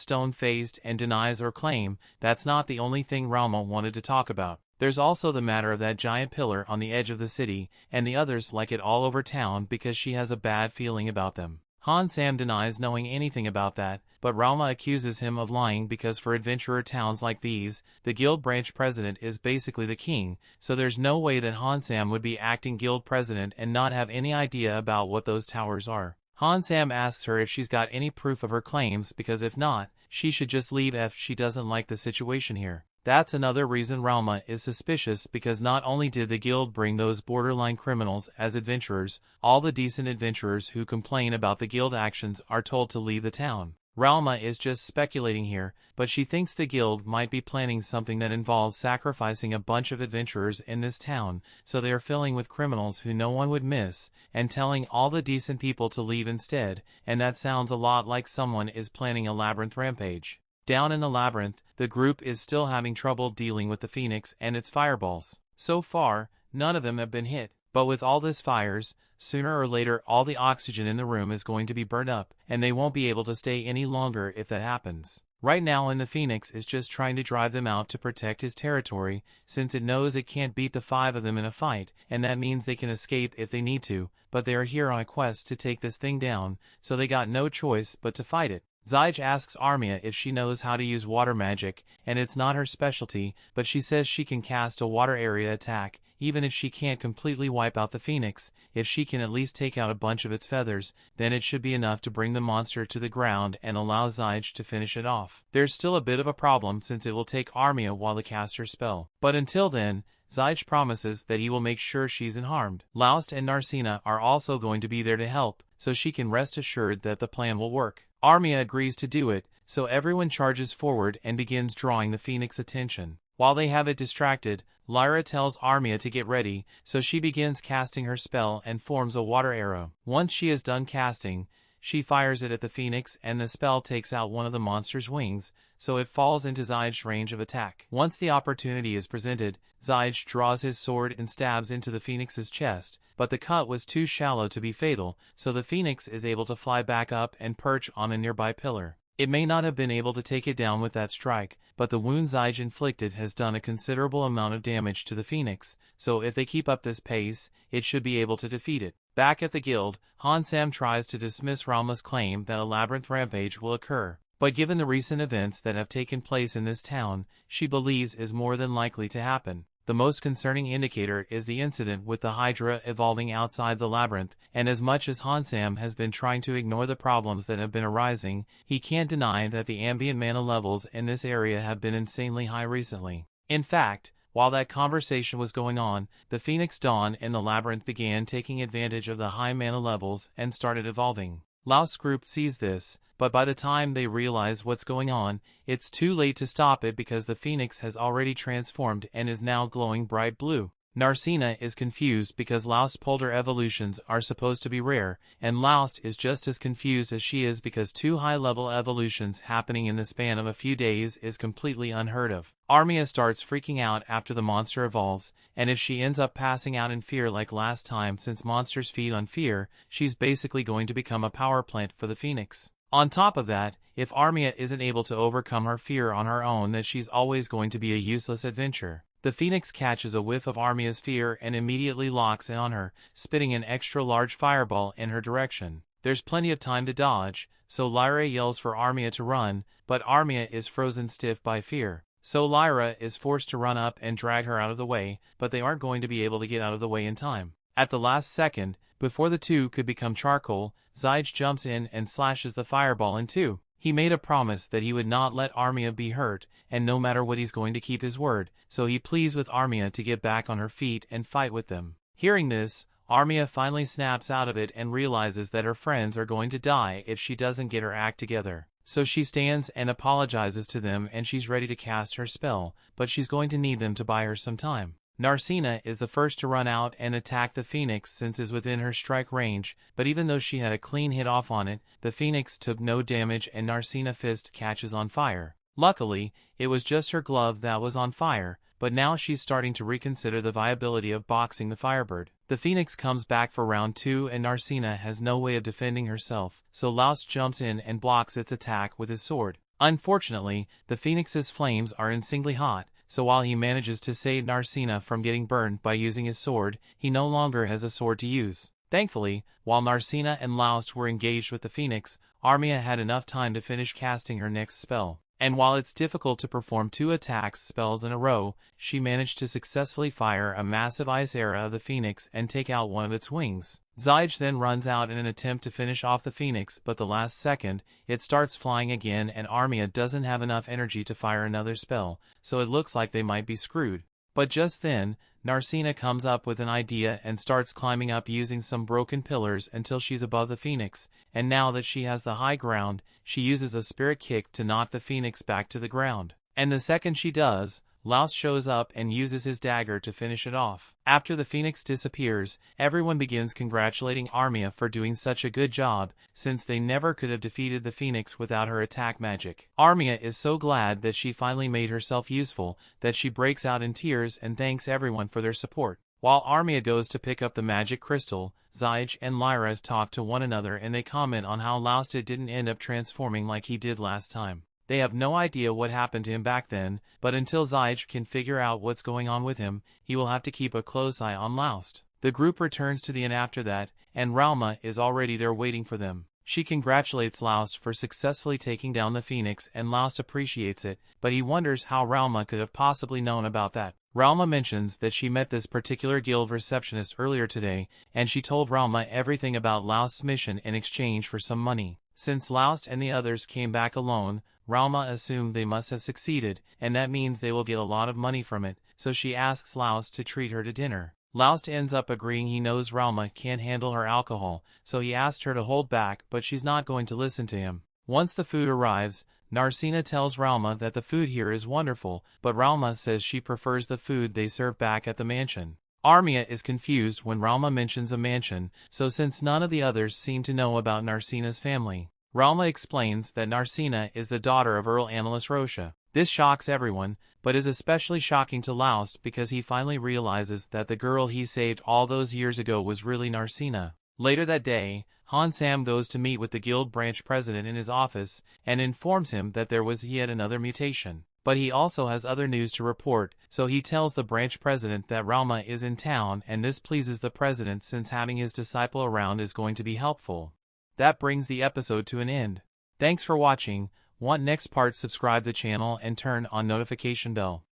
stone-faced and denies her claim. That's not the only thing Ralma wanted to talk about. There's also the matter of that giant pillar on the edge of the city, and the others like it all over town because she has a bad feeling about them. Hansam denies knowing anything about that, but Ralma accuses him of lying because for adventurer towns like these, the guild branch president is basically the king, so there's no way that Hansam would be acting guild president and not have any idea about what those towers are. Hansam asks her if she's got any proof of her claims because if not, she should just leave if she doesn't like the situation here. That's another reason Ralma is suspicious because not only did the guild bring those borderline criminals as adventurers, all the decent adventurers who complain about the guild actions are told to leave the town. Ralma is just speculating here, but she thinks the guild might be planning something that involves sacrificing a bunch of adventurers in this town, so they are filling with criminals who no one would miss, and telling all the decent people to leave instead, and that sounds a lot like someone is planning a labyrinth rampage. Down in the labyrinth, the group is still having trouble dealing with the Phoenix and its fireballs. So far, none of them have been hit. But with all this fires, sooner or later all the oxygen in the room is going to be burned up, and they won't be able to stay any longer if that happens. Right now the Phoenix is just trying to drive them out to protect his territory, since it knows it can't beat the 5 of them in a fight, and that means they can escape if they need to, but they are here on a quest to take this thing down, so they got no choice but to fight it. Zyge asks Armia if she knows how to use water magic, and it's not her specialty, but she says she can cast a water area attack. Even if she can't completely wipe out the Phoenix, if she can at least take out a bunch of its feathers, then it should be enough to bring the monster to the ground and allow Zyge to finish it off. There's still a bit of a problem since it will take Armia while to cast her spell. But until then, Zyge promises that he will make sure she's unharmed. Laust and Narcina are also going to be there to help, so she can rest assured that the plan will work. Armia agrees to do it, so everyone charges forward and begins drawing the Phoenix's attention. While they have it distracted, Lyra tells Armia to get ready, so she begins casting her spell and forms a water arrow. Once she is done casting, she fires it at the Phoenix and the spell takes out one of the monster's wings, so it falls into Zyge's range of attack. Once the opportunity is presented, Zyge draws his sword and stabs into the Phoenix's chest, but the cut was too shallow to be fatal, so the Phoenix is able to fly back up and perch on a nearby pillar. It may not have been able to take it down with that strike, but the wound Zyge inflicted has done a considerable amount of damage to the Phoenix, so if they keep up this pace, it should be able to defeat it. Back at the guild, Hansam tries to dismiss Ralma's claim that a labyrinth rampage will occur, but given the recent events that have taken place in this town, she believes is more than likely to happen. The most concerning indicator is the incident with the Hydra evolving outside the labyrinth, and as much as Hansam has been trying to ignore the problems that have been arising, he can't deny that the ambient mana levels in this area have been insanely high recently. In fact, while that conversation was going on, the Phoenix Dawn in the labyrinth began taking advantage of the high mana levels and started evolving. Laust's group sees this, but by the time they realize what's going on, it's too late to stop it because the Phoenix has already transformed and is now glowing bright blue. Narcina is confused because Laust's Polder evolutions are supposed to be rare, and Laust is just as confused as she is because 2 high-level evolutions happening in the span of a few days is completely unheard of. Armia starts freaking out after the monster evolves, and if she ends up passing out in fear like last time, since monsters feed on fear, she's basically going to become a power plant for the Phoenix. On top of that, if Armia isn't able to overcome her fear on her own, then she's always going to be a useless adventure. The Phoenix catches a whiff of Armia's fear and immediately locks in on her, spitting an extra large fireball in her direction. There's plenty of time to dodge, so Lyra yells for Armia to run, but Armia is frozen stiff by fear. So Lyra is forced to run up and drag her out of the way, but they aren't going to be able to get out of the way in time. At the last second, before the two could become charcoal, Zyge jumps in and slashes the fireball in two. He made a promise that he would not let Armia be hurt, and no matter what he's going to keep his word, so he pleads with Armia to get back on her feet and fight with them. Hearing this, Armia finally snaps out of it and realizes that her friends are going to die if she doesn't get her act together. So she stands and apologizes to them and she's ready to cast her spell, but she's going to need them to buy her some time. Narcina is the first to run out and attack the Phoenix since it's within her strike range, but even though she had a clean hit off on it, the Phoenix took no damage and Narcina's fist catches on fire. Luckily, it was just her glove that was on fire, but now she's starting to reconsider the viability of boxing the Firebird. The Phoenix comes back for round 2 and Narcina has no way of defending herself, so Laust jumps in and blocks its attack with his sword. Unfortunately, the Phoenix's flames are insanely hot, so while he manages to save Narcina from getting burned by using his sword, he no longer has a sword to use. Thankfully, while Narcina and Laust were engaged with the Phoenix, Armia had enough time to finish casting her next spell. And while it's difficult to perform 2 attacks spells in a row, she managed to successfully fire a massive ice arrow of the Phoenix and take out one of its wings. Zyge then runs out in an attempt to finish off the Phoenix, but the last second, it starts flying again and Armia doesn't have enough energy to fire another spell, so it looks like they might be screwed. But just then, Narcina comes up with an idea and starts climbing up using some broken pillars until she's above the Phoenix, and now that she has the high ground, she uses a spirit kick to knock the Phoenix back to the ground. And the second she does, Laust shows up and uses his dagger to finish it off. After the Phoenix disappears, everyone begins congratulating Armia for doing such a good job, since they never could have defeated the Phoenix without her attack magic. Armia is so glad that she finally made herself useful, that she breaks out in tears and thanks everyone for their support. While Armia goes to pick up the magic crystal, Zyge and Lyra talk to one another and they comment on how Lausted didn't end up transforming like he did last time. They have no idea what happened to him back then, but until Zyge can figure out what's going on with him, he will have to keep a close eye on Laust. The group returns to the inn after that, and Ralma is already there waiting for them. She congratulates Laust for successfully taking down the Phoenix and Laust appreciates it, but he wonders how Ralma could have possibly known about that. Ralma mentions that she met this particular guild receptionist earlier today, and she told Ralma everything about Laust's mission in exchange for some money. Since Laust and the others came back alone, Ralma assumed they must have succeeded, and that means they will get a lot of money from it, so she asks Laust to treat her to dinner. Laust ends up agreeing he knows Ralma can't handle her alcohol, so he asked her to hold back, but she's not going to listen to him. Once the food arrives, Narcina tells Ralma that the food here is wonderful, but Ralma says she prefers the food they serve back at the mansion. Armia is confused when Ralma mentions a mansion, so since none of the others seem to know about Narcina's family, Ralma explains that Narcina is the daughter of Earl Annalus Rocha. This shocks everyone, but is especially shocking to Laust because he finally realizes that the girl he saved all those years ago was really Narcina. Later that day, Han Sam goes to meet with the guild branch president in his office and informs him that there was yet another mutation. But he also has other news to report, so he tells the branch president that Ralma is in town, and this pleases the president since having his disciple around is going to be helpful. That brings the episode to an end. Thanks for watching. Want next part? Subscribe the channel and turn on notification bell.